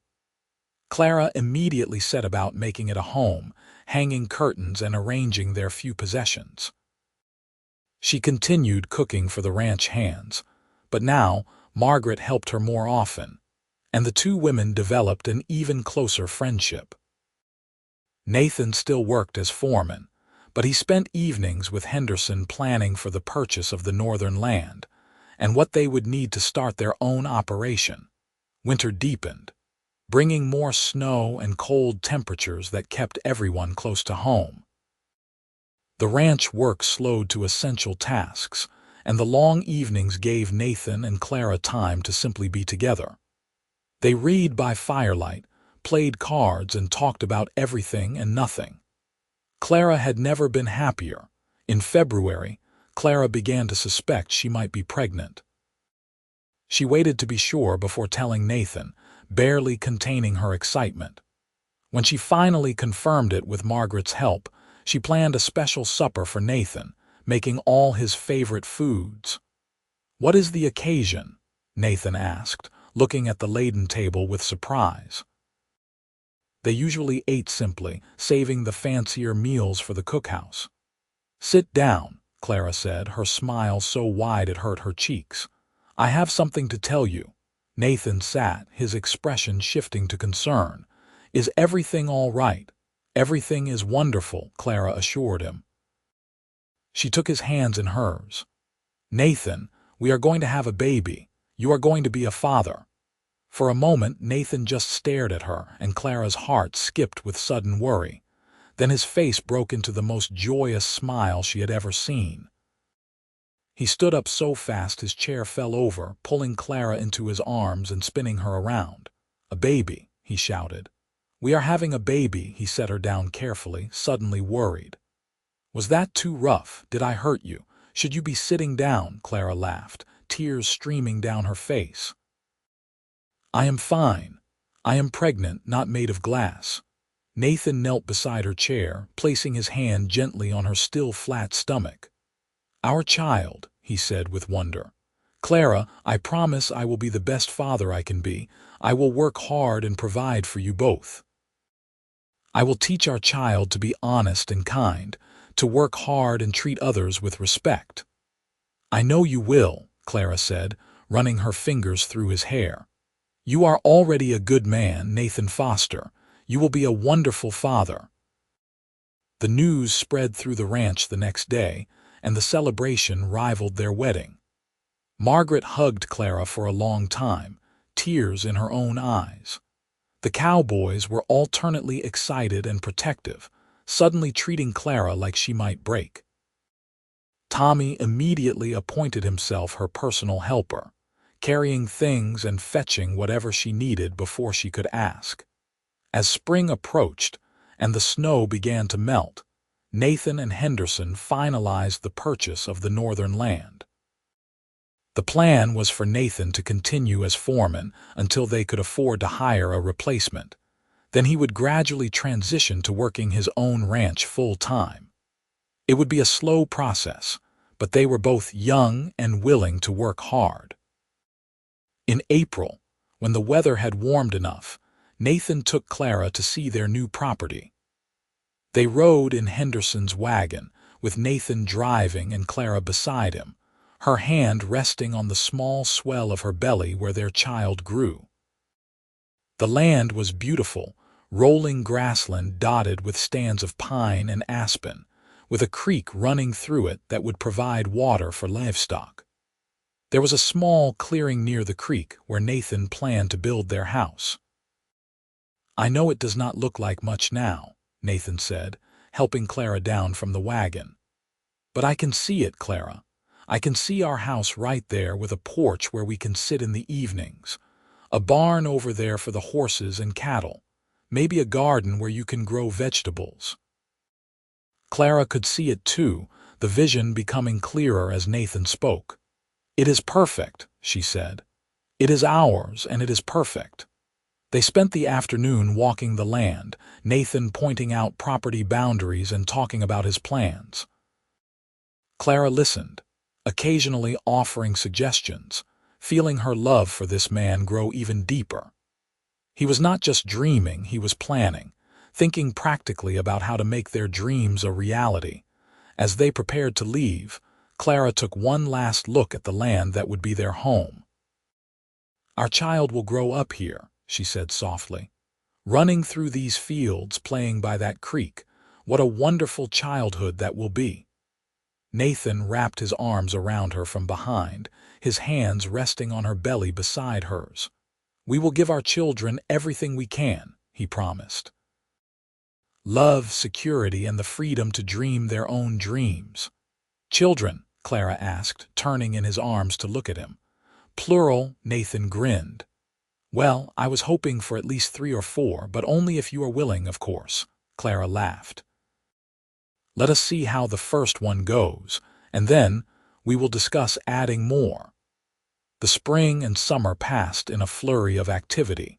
Clara immediately set about making it a home, hanging curtains and arranging their few possessions. She continued cooking for the ranch hands, but now Margaret helped her more often, and the 2 women developed an even closer friendship. Nathan still worked as foreman, but he spent evenings with Henderson planning for the purchase of the northern land and what they would need to start their own operation. Winter deepened, bringing more snow and cold temperatures that kept everyone close to home. The ranch work slowed to essential tasks, and the long evenings gave Nathan and Clara time to simply be together. They read by firelight, played cards, and talked about everything and nothing. Clara had never been happier. In February, Clara began to suspect she might be pregnant. She waited to be sure before telling Nathan, barely containing her excitement. When she finally confirmed it with Margaret's help, she planned a special supper for Nathan, making all his favorite foods. "What is the occasion?" Nathan asked, looking at the laden table with surprise. They usually ate simply, saving the fancier meals for the cookhouse. "Sit down," Clara said, her smile so wide it hurt her cheeks. "I have something to tell you." Nathan sat, his expression shifting to concern. "Is everything all right?" "Everything is wonderful," Clara assured him. She took his hands in hers. "Nathan, we are going to have a baby. You are going to be a father." For a moment, Nathan just stared at her, and Clara's heart skipped with sudden worry. Then his face broke into the most joyous smile she had ever seen. He stood up so fast his chair fell over, pulling Clara into his arms and spinning her around. "A baby," he shouted. "We are having a baby," he set her down carefully, suddenly worried. "Was that too rough? Did I hurt you? Should you be sitting down?" Clara laughed, tears streaming down her face. "I am fine. I am pregnant, not made of glass." Nathan knelt beside her chair, placing his hand gently on her still flat stomach. "Our child," he said with wonder. "Clara, I promise I will be the best father I can be. I will work hard and provide for you both. I will teach our child to be honest and kind, to work hard and treat others with respect." "I know you will," Clara said, running her fingers through his hair. "You are already a good man, Nathan Foster. You will be a wonderful father." The news spread through the ranch the next day, and the celebration rivaled their wedding. Margaret hugged Clara for a long time, tears in her own eyes. The Cowboys were alternately excited and protective, suddenly treating Clara like she might break. Tommy immediately appointed himself her personal helper, carrying things and fetching whatever she needed before she could ask. As spring approached and the snow began to melt, Nathan and Henderson finalized the purchase of the northern land. The plan was for Nathan to continue as foreman until they could afford to hire a replacement. Then he would gradually transition to working his own ranch full-time. It would be a slow process, but they were both young and willing to work hard. In April, when the weather had warmed enough, Nathan took Clara to see their new property. They rode in Henderson's wagon, with Nathan driving and Clara beside him, her hand resting on the small swell of her belly where their child grew. The land was beautiful, rolling grassland dotted with stands of pine and aspen, with a creek running through it that would provide water for livestock. There was a small clearing near the creek where Nathan planned to build their house. "I know it does not look like much now," Nathan said, helping Clara down from the wagon. "But I can see it, Clara. I can see our house right there with a porch where we can sit in the evenings, a barn over there for the horses and cattle, maybe a garden where you can grow vegetables." Clara could see it too, the vision becoming clearer as Nathan spoke. "It is perfect," she said. "It is ours, and it is perfect." They spent the afternoon walking the land, Nathan pointing out property boundaries and talking about his plans. Clara listened, occasionally offering suggestions, feeling her love for this man grow even deeper. He was not just dreaming, he was planning, thinking practically about how to make their dreams a reality. As they prepared to leave, Clara took one last look at the land that would be their home. "Our child will grow up here," she said softly. "Running through these fields, playing by that creek. What a wonderful childhood that will be." Nathan wrapped his arms around her from behind, his hands resting on her belly beside hers. "We will give our children everything we can," he promised. "Love, security, and the freedom to dream their own dreams." "Children?" Clara asked, turning in his arms to look at him. "Plural," Nathan grinned. "Well, I was hoping for at least 3 or 4, but only if you are willing, of course," Clara laughed. "Let us see how the first one goes, and then we will discuss adding more." The spring and summer passed in a flurry of activity.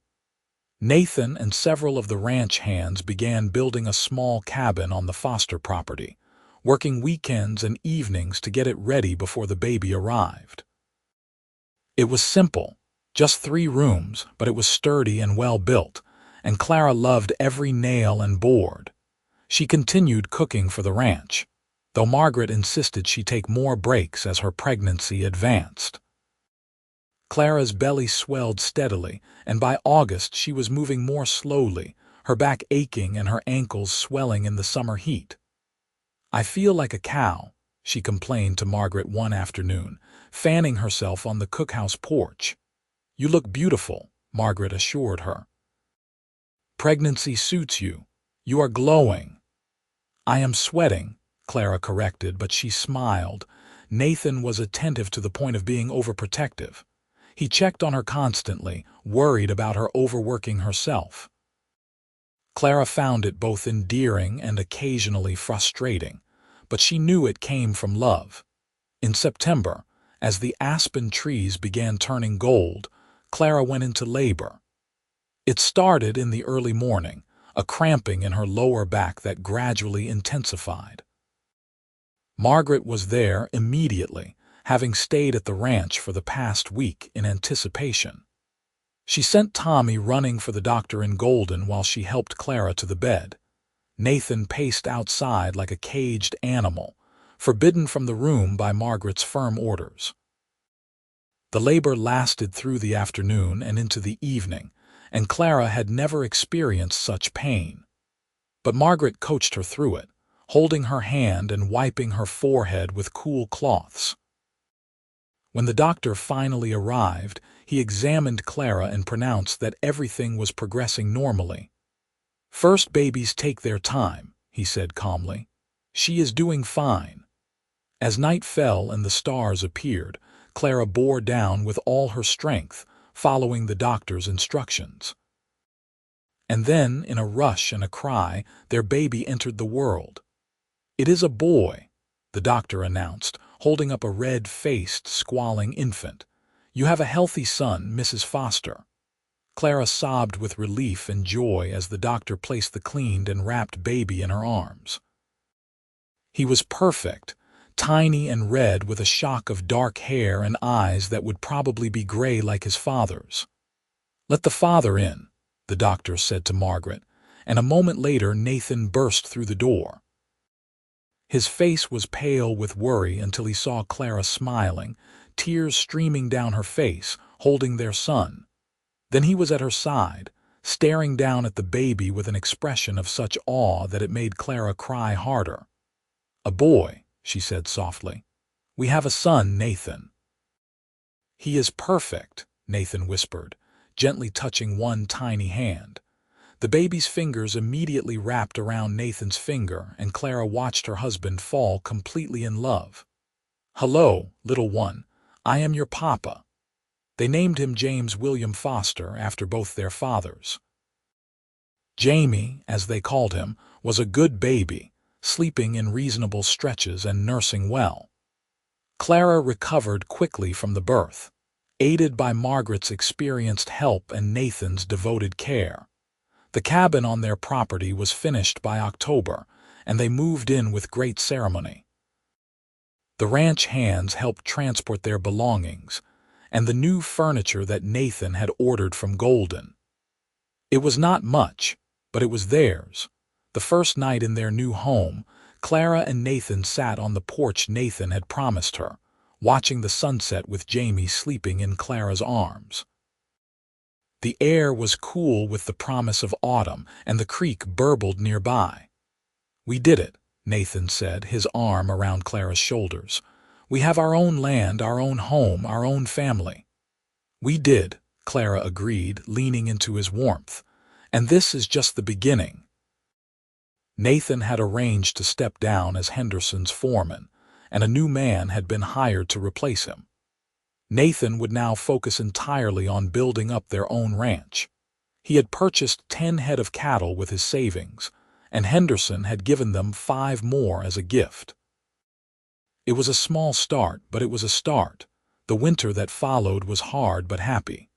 Nathan and several of the ranch hands began building a small cabin on the Foster property, working weekends and evenings to get it ready before the baby arrived. It was simple, just 3 rooms, but it was sturdy and well built, and Clara loved every nail and board. She continued cooking for the ranch, though Margaret insisted she take more breaks as her pregnancy advanced. Clara's belly swelled steadily, and by August she was moving more slowly, her back aching and her ankles swelling in the summer heat. "I feel like a cow," she complained to Margaret one afternoon, fanning herself on the cookhouse porch. "You look beautiful," Margaret assured her. "Pregnancy suits you. You are glowing." "I am sweating," Clara corrected, but she smiled. Nathan was attentive to the point of being overprotective. He checked on her constantly, worried about her overworking herself. Clara found it both endearing and occasionally frustrating, but she knew it came from love. In September, as the aspen trees began turning gold, Clara went into labor. It started in the early morning, a cramping in her lower back that gradually intensified. Margaret was there immediately, having stayed at the ranch for the past week in anticipation. She sent Tommy running for the doctor in Golden while she helped Clara to the bed. Nathan paced outside like a caged animal, forbidden from the room by Margaret's firm orders. The labor lasted through the afternoon and into the evening, and Clara had never experienced such pain. But Margaret coached her through it, holding her hand and wiping her forehead with cool cloths. When the doctor finally arrived, he examined Clara and pronounced that everything was progressing normally. "First babies take their time," he said calmly. "She is doing fine." As night fell and the stars appeared, Clara bore down with all her strength, following the doctor's instructions. And then, in a rush and a cry, their baby entered the world. "It is a boy," the doctor announced, holding up a red-faced, squalling infant. "You have a healthy son, Mrs. Foster." Clara sobbed with relief and joy as the doctor placed the cleaned and wrapped baby in her arms. He was perfect, tiny and red with a shock of dark hair and eyes that would probably be gray like his father's. "Let the father in," the doctor said to Margaret, and a moment later Nathan burst through the door. His face was pale with worry until he saw Clara smiling, tears streaming down her face, holding their son. Then he was at her side, staring down at the baby with an expression of such awe that it made Clara cry harder. "A boy," she said softly. "We have a son, Nathan." "He is perfect," Nathan whispered, gently touching one tiny hand. The baby's fingers immediately wrapped around Nathan's finger, and Clara watched her husband fall completely in love. "Hello, little one. I am your papa." They named him James William Foster after both their fathers. Jamie, as they called him, was a good baby, sleeping in reasonable stretches and nursing well. Clara recovered quickly from the birth, aided by Margaret's experienced help and Nathan's devoted care. The cabin on their property was finished by October, and they moved in with great ceremony. The ranch hands helped transport their belongings, and the new furniture that Nathan had ordered from Golden. It was not much, but it was theirs. The first night in their new home, Clara and Nathan sat on the porch Nathan had promised her, watching the sunset with Jamie sleeping in Clara's arms. The air was cool with the promise of autumn, and the creek burbled nearby. "We did it," Nathan said, his arm around Clara's shoulders. "We have our own land, our own home, our own family." "We did," Clara agreed, leaning into his warmth. "And this is just the beginning." Nathan had arranged to step down as Henderson's foreman, and a new man had been hired to replace him. Nathan would now focus entirely on building up their own ranch. He had purchased 10 head of cattle with his savings, and Henderson had given them 5 more as a gift. It was a small start, but it was a start. The winter that followed was hard but happy.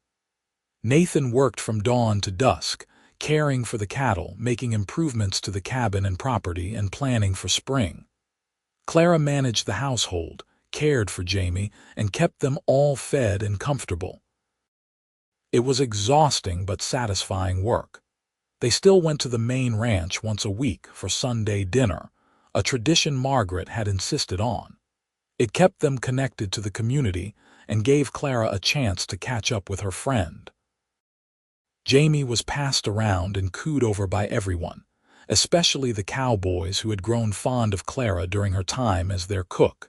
Nathan worked from dawn to dusk, caring for the cattle, making improvements to the cabin and property, and planning for spring. Clara managed the household, cared for Jamie, and kept them all fed and comfortable. It was exhausting but satisfying work. They still went to the main ranch once a week for Sunday dinner, a tradition Margaret had insisted on. It kept them connected to the community and gave Clara a chance to catch up with her friend. Jamie was passed around and cooed over by everyone, especially the cowboys who had grown fond of Clara during her time as their cook.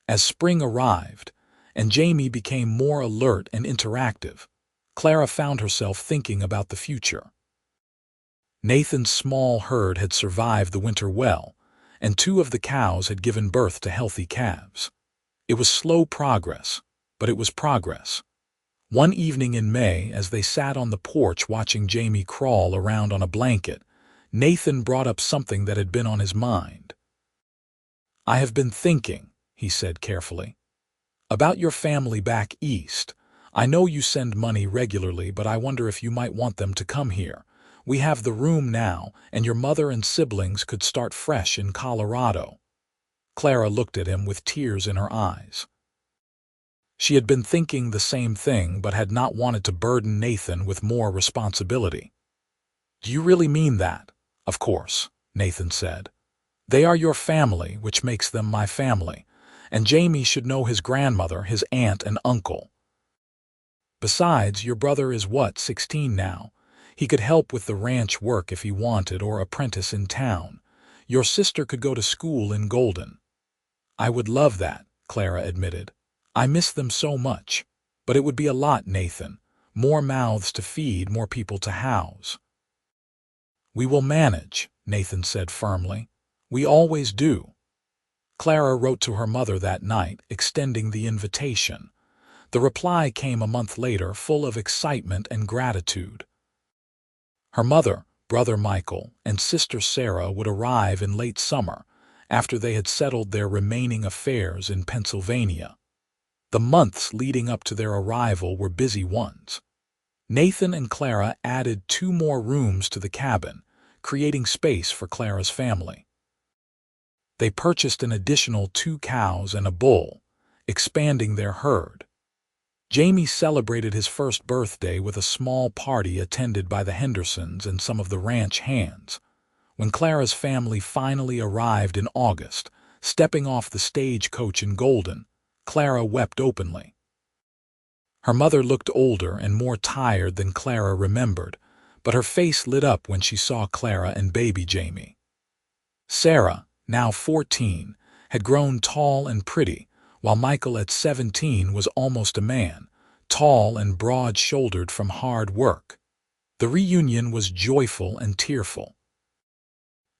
As spring arrived, and Jamie became more alert and interactive, Clara found herself thinking about the future. Nathan's small herd had survived the winter well, and 2 of the cows had given birth to healthy calves. It was slow progress, but it was progress. One evening in May, as they sat on the porch watching Jamie crawl around on a blanket, Nathan brought up something that had been on his mind. "I have been thinking," he said carefully, "about your family back east. I know you send money regularly, but I wonder if you might want them to come here. We have the room now, and your mother and siblings could start fresh in Colorado." Clara looked at him with tears in her eyes. She had been thinking the same thing, but had not wanted to burden Nathan with more responsibility. "Do you really mean that?" "Of course," Nathan said. "They are your family, which makes them my family, and Jamie should know his grandmother, his aunt, and uncle. Besides, your brother is 16 now. He could help with the ranch work if he wanted, or apprentice in town. Your sister could go to school in Golden." "I would love that," Clara admitted. "I miss them so much. But it would be a lot, Nathan. More mouths to feed, more people to house." "We will manage," Nathan said firmly. "We always do." Clara wrote to her mother that night, extending the invitation. The reply came a month later, full of excitement and gratitude. Her mother, brother Michael, and sister Sarah would arrive in late summer, after they had settled their remaining affairs in Pennsylvania. The months leading up to their arrival were busy ones. Nathan and Clara added 2 more rooms to the cabin, creating space for Clara's family. They purchased an additional 2 cows and a bull, expanding their herd. Jamie celebrated his first birthday with a small party attended by the Hendersons and some of the ranch hands. When Clara's family finally arrived in August, stepping off the stagecoach in Golden, Clara wept openly. Her mother looked older and more tired than Clara remembered, but her face lit up when she saw Clara and baby Jamie. "Sarah," now 14, had grown tall and pretty, while Michael at 17 was almost a man, tall and broad-shouldered from hard work. The reunion was joyful and tearful.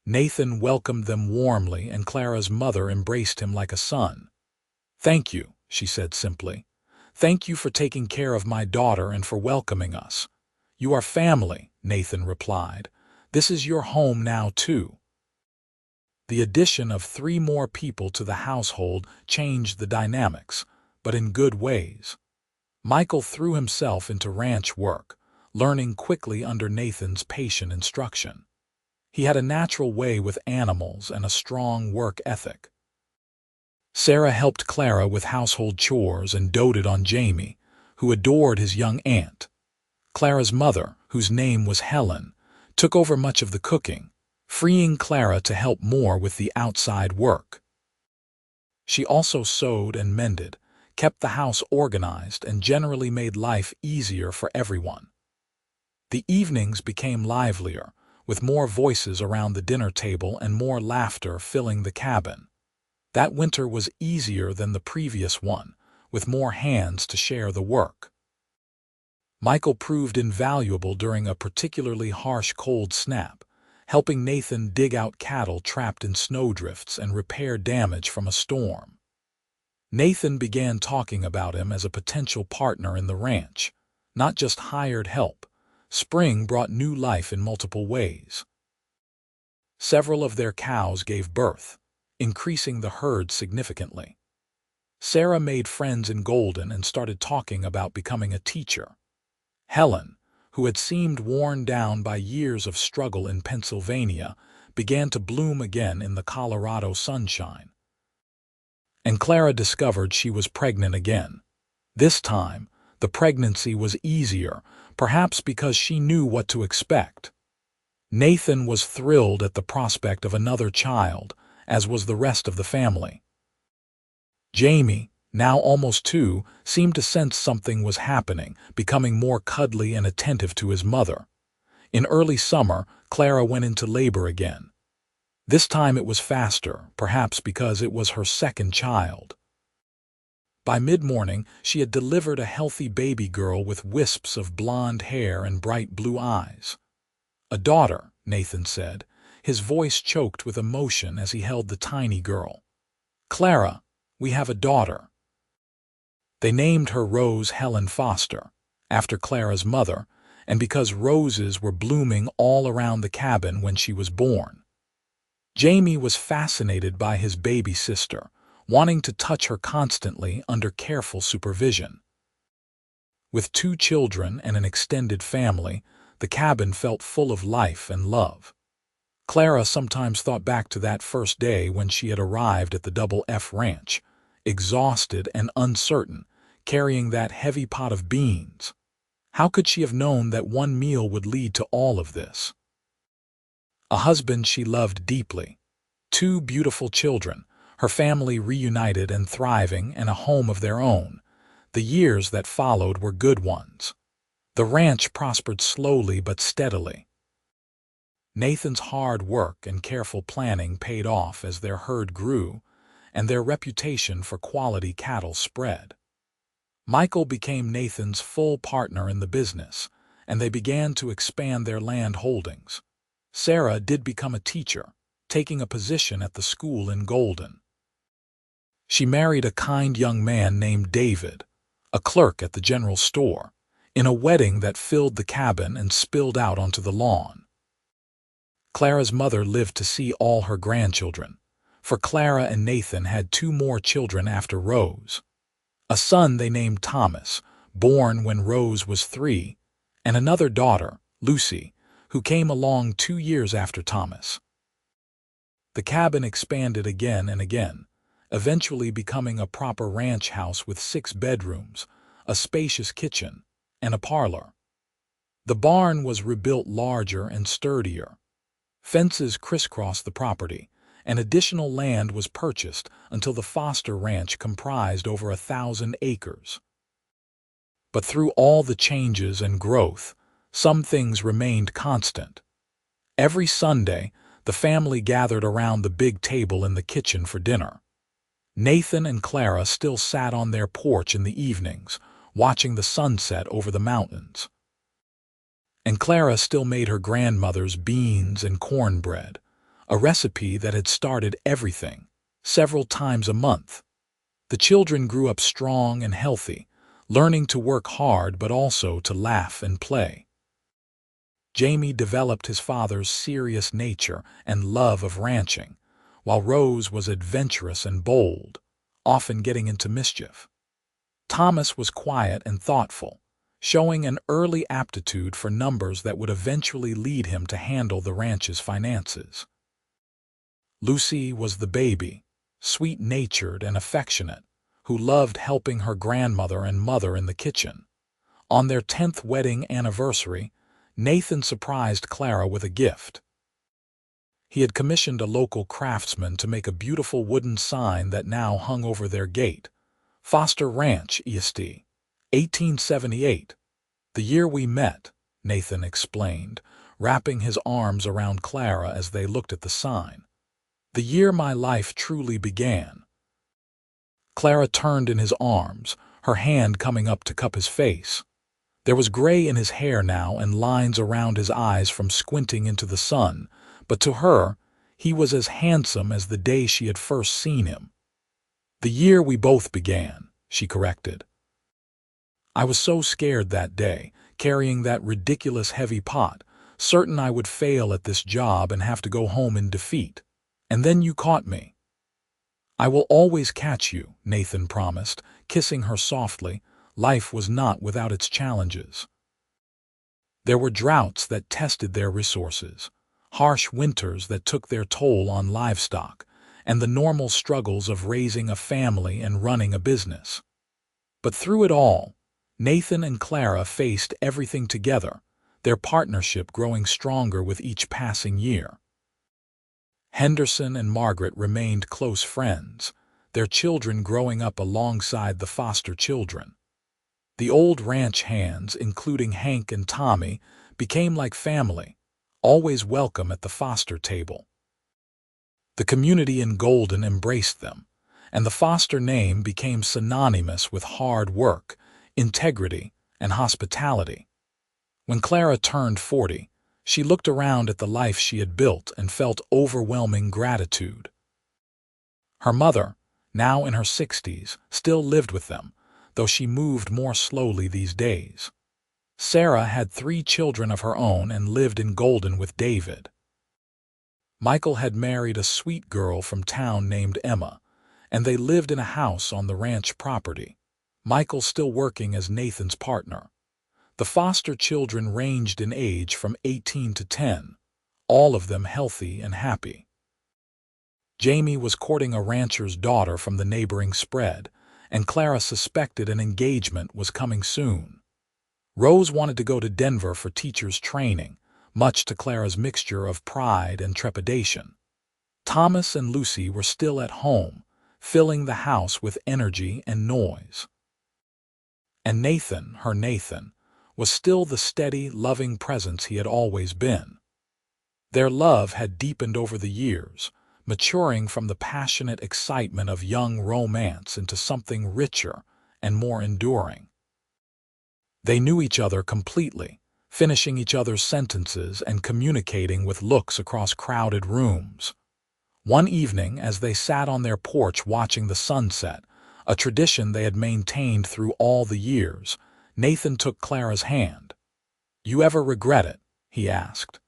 Nathan welcomed them warmly, and Clara's mother embraced him like a son. "Thank you," she said simply. "Thank you for taking care of my daughter and for welcoming us." "You are family," Nathan replied. "This is your home now, too." The addition of 3 more people to the household changed the dynamics, but in good ways. Michael threw himself into ranch work, learning quickly under Nathan's patient instruction. He had a natural way with animals and a strong work ethic. Sarah helped Clara with household chores and doted on Jamie, who adored his young aunt. Clara's mother, whose name was Helen, took over much of the cooking, freeing Clara to help more with the outside work. She also sewed and mended, kept the house organized, and generally made life easier for everyone. The evenings became livelier, with more voices around the dinner table and more laughter filling the cabin. That winter was easier than the previous one, with more hands to share the work. Michael proved invaluable during a particularly harsh cold snap, helping Nathan dig out cattle trapped in snowdrifts and repair damage from a storm. Nathan began talking about him as a potential partner in the ranch, not just hired help. Spring brought new life in multiple ways. Several of their cows gave birth, increasing the herd significantly. Sarah made friends in Golden and started talking about becoming a teacher. Helen, who had seemed worn down by years of struggle in Pennsylvania, began to bloom again in the Colorado sunshine. And Clara discovered she was pregnant again. This time, the pregnancy was easier, perhaps because she knew what to expect. Nathan was thrilled at the prospect of another child, as was the rest of the family. Jamie, now almost 2, seemed to sense something was happening, becoming more cuddly and attentive to his mother. In early summer, Clara went into labor again. This time it was faster, perhaps because it was her second child. By mid-morning, she had delivered a healthy baby girl with wisps of blonde hair and bright blue eyes. "A daughter," Nathan said, his voice choked with emotion as he held the tiny girl. "Clara, we have a daughter." They named her Rose Helen Foster, after Clara's mother, and because roses were blooming all around the cabin when she was born. Jamie was fascinated by his baby sister, wanting to touch her constantly under careful supervision. With 2 children and an extended family, the cabin felt full of life and love. Clara sometimes thought back to that first day when she had arrived at the Double F Ranch, exhausted and uncertain, carrying that heavy pot of beans. How could she have known that one meal would lead to all of this? A husband she loved deeply, 2 beautiful children, her family reunited and thriving, and a home of their own. The years that followed were good ones. The ranch prospered slowly but steadily. Nathan's hard work and careful planning paid off as their herd grew, and their reputation for quality cattle spread. Michael became Nathan's full partner in the business, and they began to expand their land holdings. Sarah did become a teacher, taking a position at the school in Golden. She married a kind young man named David, a clerk at the general store, in a wedding that filled the cabin and spilled out onto the lawn. Clara's mother lived to see all her grandchildren, for Clara and Nathan had 2 more children after Rose. A son they named Thomas, born when Rose was 3, and another daughter, Lucy, who came along 2 years after Thomas. The cabin expanded again and again, eventually becoming a proper ranch house with 6 bedrooms, a spacious kitchen, and a parlor. The barn was rebuilt larger and sturdier. Fences crisscrossed the property, and additional land was purchased until the Foster Ranch comprised over 1,000 acres. But through all the changes and growth, some things remained constant. Every Sunday, The family gathered around the big table in the kitchen for dinner. Nathan and Clara still sat on their porch in the evenings, watching the sunset over the mountains. And Clara still made her grandmother's beans and cornbread, a recipe that had started everything, several times a month. The children grew up strong and healthy, learning to work hard but also to laugh and play. Jamie developed his father's serious nature and love of ranching, while Rose was adventurous and bold, often getting into mischief. Thomas was quiet and thoughtful, showing an early aptitude for numbers that would eventually lead him to handle the ranch's finances. Lucy was the baby, sweet-natured and affectionate, who loved helping her grandmother and mother in the kitchen. On their 10th wedding anniversary, Nathan surprised Clara with a gift. He had commissioned a local craftsman to make a beautiful wooden sign that now hung over their gate. Foster Ranch, Est. 1878. The year we met, Nathan explained, wrapping his arms around Clara as they looked at the sign. The year my life truly began. Clara turned in his arms, her hand coming up to cup his face. There was gray in his hair now and lines around his eyes from squinting into the sun, but to her, he was as handsome as the day she had first seen him. The year we both began, she corrected. I was so scared that day, carrying that ridiculous heavy pot, certain I would fail at this job and have to go home in defeat. And then you caught me. I will always catch you, Nathan promised, kissing her softly. Life was not without its challenges. There were droughts that tested their resources, harsh winters that took their toll on livestock, and the normal struggles of raising a family and running a business. But through it all, Nathan and Clara faced everything together, their partnership growing stronger with each passing year. Henderson and Margaret remained close friends, their children growing up alongside the foster children. The old ranch hands, including Hank and Tommy, became like family, always welcome at the foster table. The community in Golden embraced them, and the foster name became synonymous with hard work, integrity, and hospitality. When Clara turned 40, she looked around at the life she had built and felt overwhelming gratitude. Her mother, now in her 60s, still lived with them, though she moved more slowly these days. Sarah had 3 children of her own and lived in Golden with David. Michael had married a sweet girl from town named Emma, and they lived in a house on the ranch property, Michael still working as Nathan's partner. The foster children ranged in age from 18 to 10, all of them healthy and happy. Jamie was courting a rancher's daughter from the neighboring spread, and Clara suspected an engagement was coming soon. Rose wanted to go to Denver for teacher's training, much to Clara's mixture of pride and trepidation. Thomas and Lucy were still at home, filling the house with energy and noise. And Nathan, her Nathan, was still the steady, loving presence he had always been. Their love had deepened over the years, maturing from the passionate excitement of young romance into something richer and more enduring. They knew each other completely, finishing each other's sentences and communicating with looks across crowded rooms. One evening, as they sat on their porch watching the sunset, a tradition they had maintained through all the years, Nathan took Clara's hand. "You ever regret it?" he asked.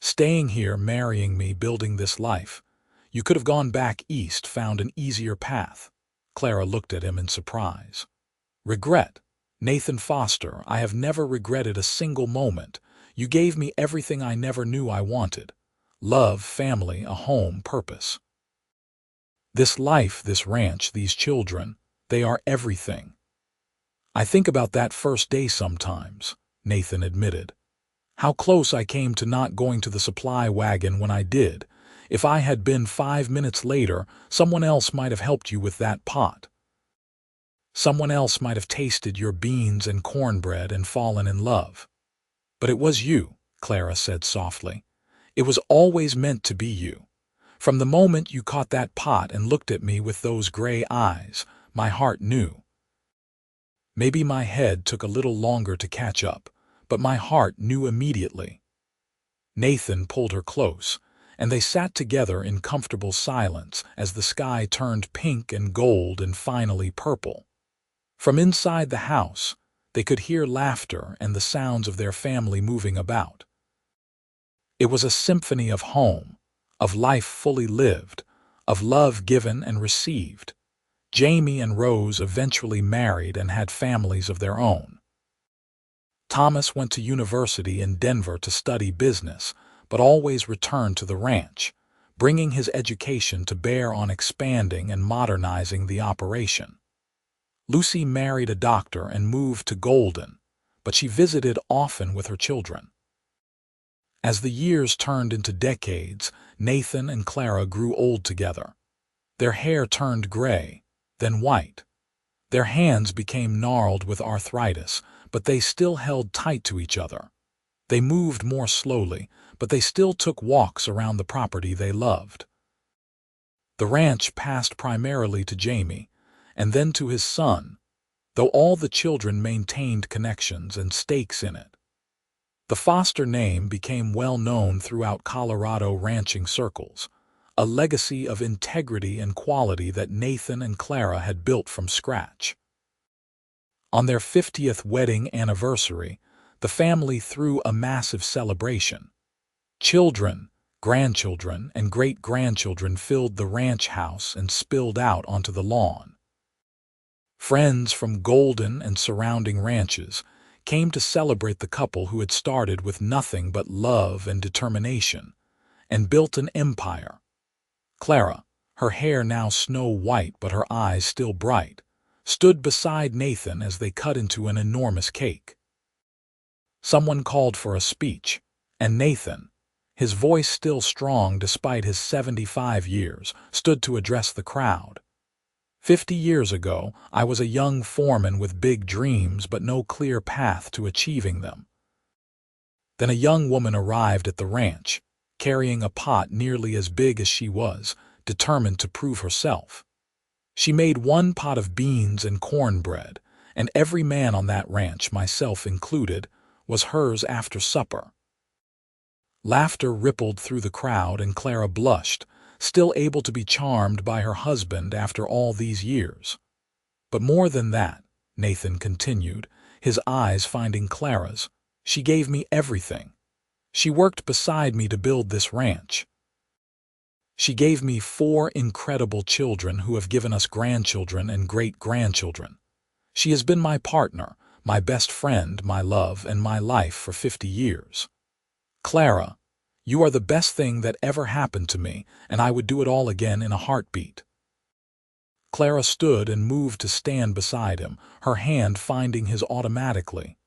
"Staying here, marrying me, building this life. You could have gone back east, found an easier path." Clara looked at him in surprise. "Regret? Nathan Foster, I have never regretted a single moment. You gave me everything I never knew I wanted. Love, family, a home, purpose. This life, this ranch, these children, they are everything." "I think about that first day sometimes," Nathan admitted. "How close I came to not going to the supply wagon when I did. If I had been 5 minutes later, someone else might have helped you with that pot. Someone else might have tasted your beans and cornbread and fallen in love. But it was you," Clara said softly. It was always meant to be you. From the moment you caught that pot and looked at me with those gray eyes, my heart knew. Maybe my head took a little longer to catch up, but my heart knew immediately. Nathan pulled her close, and they sat together in comfortable silence as the sky turned pink and gold and finally purple. From inside the house, they could hear laughter and the sounds of their family moving about. It was a symphony of home, of life fully lived, of love given and received. Jamie and Rose eventually married and had families of their own. Thomas went to university in Denver to study business, but always returned to the ranch, bringing his education to bear on expanding and modernizing the operation. Lucy married a doctor and moved to Golden, but she visited often with her children. As the years turned into decades, Nathan and Clara grew old together. Their hair turned gray, then white. Their hands became gnarled with arthritis, but they still held tight to each other. They moved more slowly, but they still took walks around the property they loved. The ranch passed primarily to Jamie, and then to his son, though all the children maintained connections and stakes in it. The Foster name became well known throughout Colorado ranching circles, a legacy of integrity and quality that Nathan and Clara had built from scratch. On their 50th wedding anniversary, the family threw a massive celebration. Children, grandchildren, and great-grandchildren filled the ranch house and spilled out onto the lawn. Friends from Golden and surrounding ranches came to celebrate the couple who had started with nothing but love and determination, and built an empire. Clara, her hair now snow-white but her eyes still bright, stood beside Nathan as they cut into an enormous cake. Someone called for a speech, and Nathan, his voice still strong despite his 75 years, stood to address the crowd. 50 years ago, I was a young foreman with big dreams but no clear path to achieving them. Then a young woman arrived at the ranch, carrying a pot nearly as big as she was, determined to prove herself. She made one pot of beans and cornbread, and every man on that ranch, myself included, was hers after supper. Laughter rippled through the crowd and Clara blushed, still able to be charmed by her husband after all these years. But more than that, Nathan continued, his eyes finding Clara's, she gave me everything. She worked beside me to build this ranch. She gave me 4 incredible children who have given us grandchildren and great-grandchildren. She has been my partner, my best friend, my love, and my life for 50 years. Clara, you are the best thing that ever happened to me, and I would do it all again in a heartbeat. Clara stood and moved to stand beside him, her hand finding his automatically.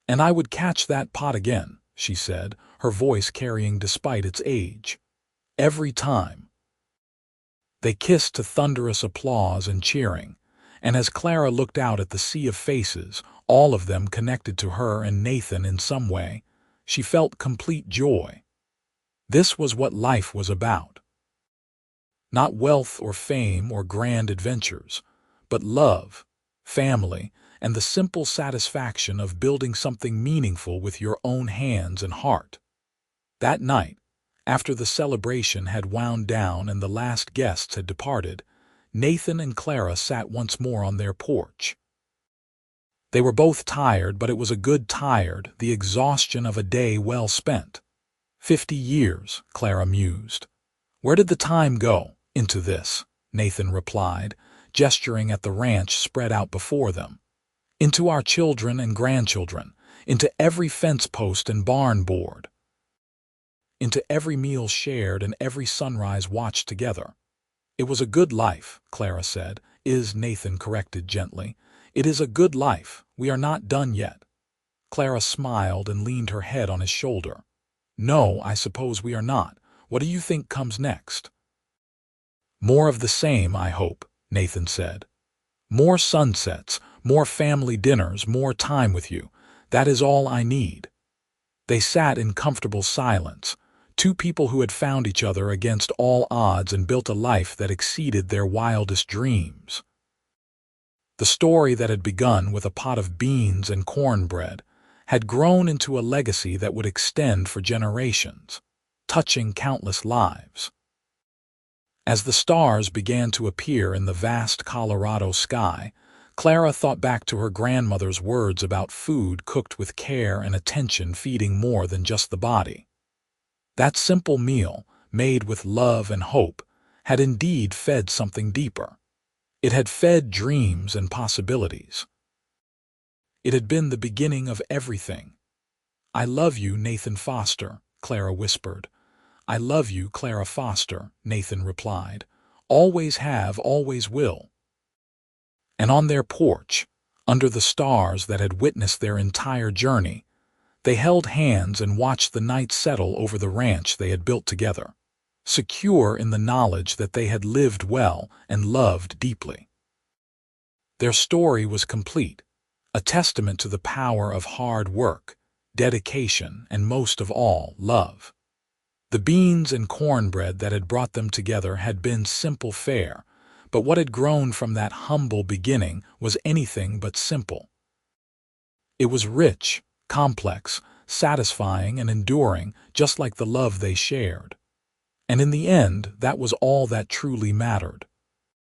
And I would catch that pot again, she said, her voice carrying despite its age. Every time. They kissed to thunderous applause and cheering, and as Clara looked out at the sea of faces, all of them connected to her and Nathan in some way, she felt complete joy. This was what life was about. Not wealth or fame or grand adventures, but love, family, and the simple satisfaction of building something meaningful with your own hands and heart. That night, after the celebration had wound down and the last guests had departed, Nathan and Clara sat once more on their porch. They were both tired, but it was a good tired, the exhaustion of a day well spent. 50 years, Clara mused. Where did the time go? Into this, Nathan replied, gesturing at the ranch spread out before them. Into our children and grandchildren, into every fence post and barn board, into every meal shared and every sunrise watched together. It was a good life, Clara said. Nathan corrected gently. It is a good life. We are not done yet. Clara smiled and leaned her head on his shoulder. No, I suppose we are not. What do you think comes next? More of the same, I hope, Nathan said. More sunsets, more family dinners, more time with you. That is all I need. They sat in comfortable silence, Two people who had found each other against all odds and built a life that exceeded their wildest dreams. The story that had begun with a pot of beans and cornbread had grown into a legacy that would extend for generations, touching countless lives. As the stars began to appear in the vast Colorado sky, Clara thought back to her grandmother's words about food cooked with care and attention feeding more than just the body. That simple meal, made with love and hope, had indeed fed something deeper. It had fed dreams and possibilities. It had been the beginning of everything. "I love you, Nathan Foster," Clara whispered. "I love you, Clara Foster," Nathan replied. "Always have, always will." And on their porch, under the stars that had witnessed their entire journey, they held hands and watched the night settle over the ranch they had built together, secure in the knowledge that they had lived well and loved deeply. Their story was complete, a testament to the power of hard work, dedication, and most of all, love. The beans and cornbread that had brought them together had been simple fare, but what had grown from that humble beginning was anything but simple. It was rich, complex, satisfying, and enduring, just like the love they shared. And in the end, that was all that truly mattered.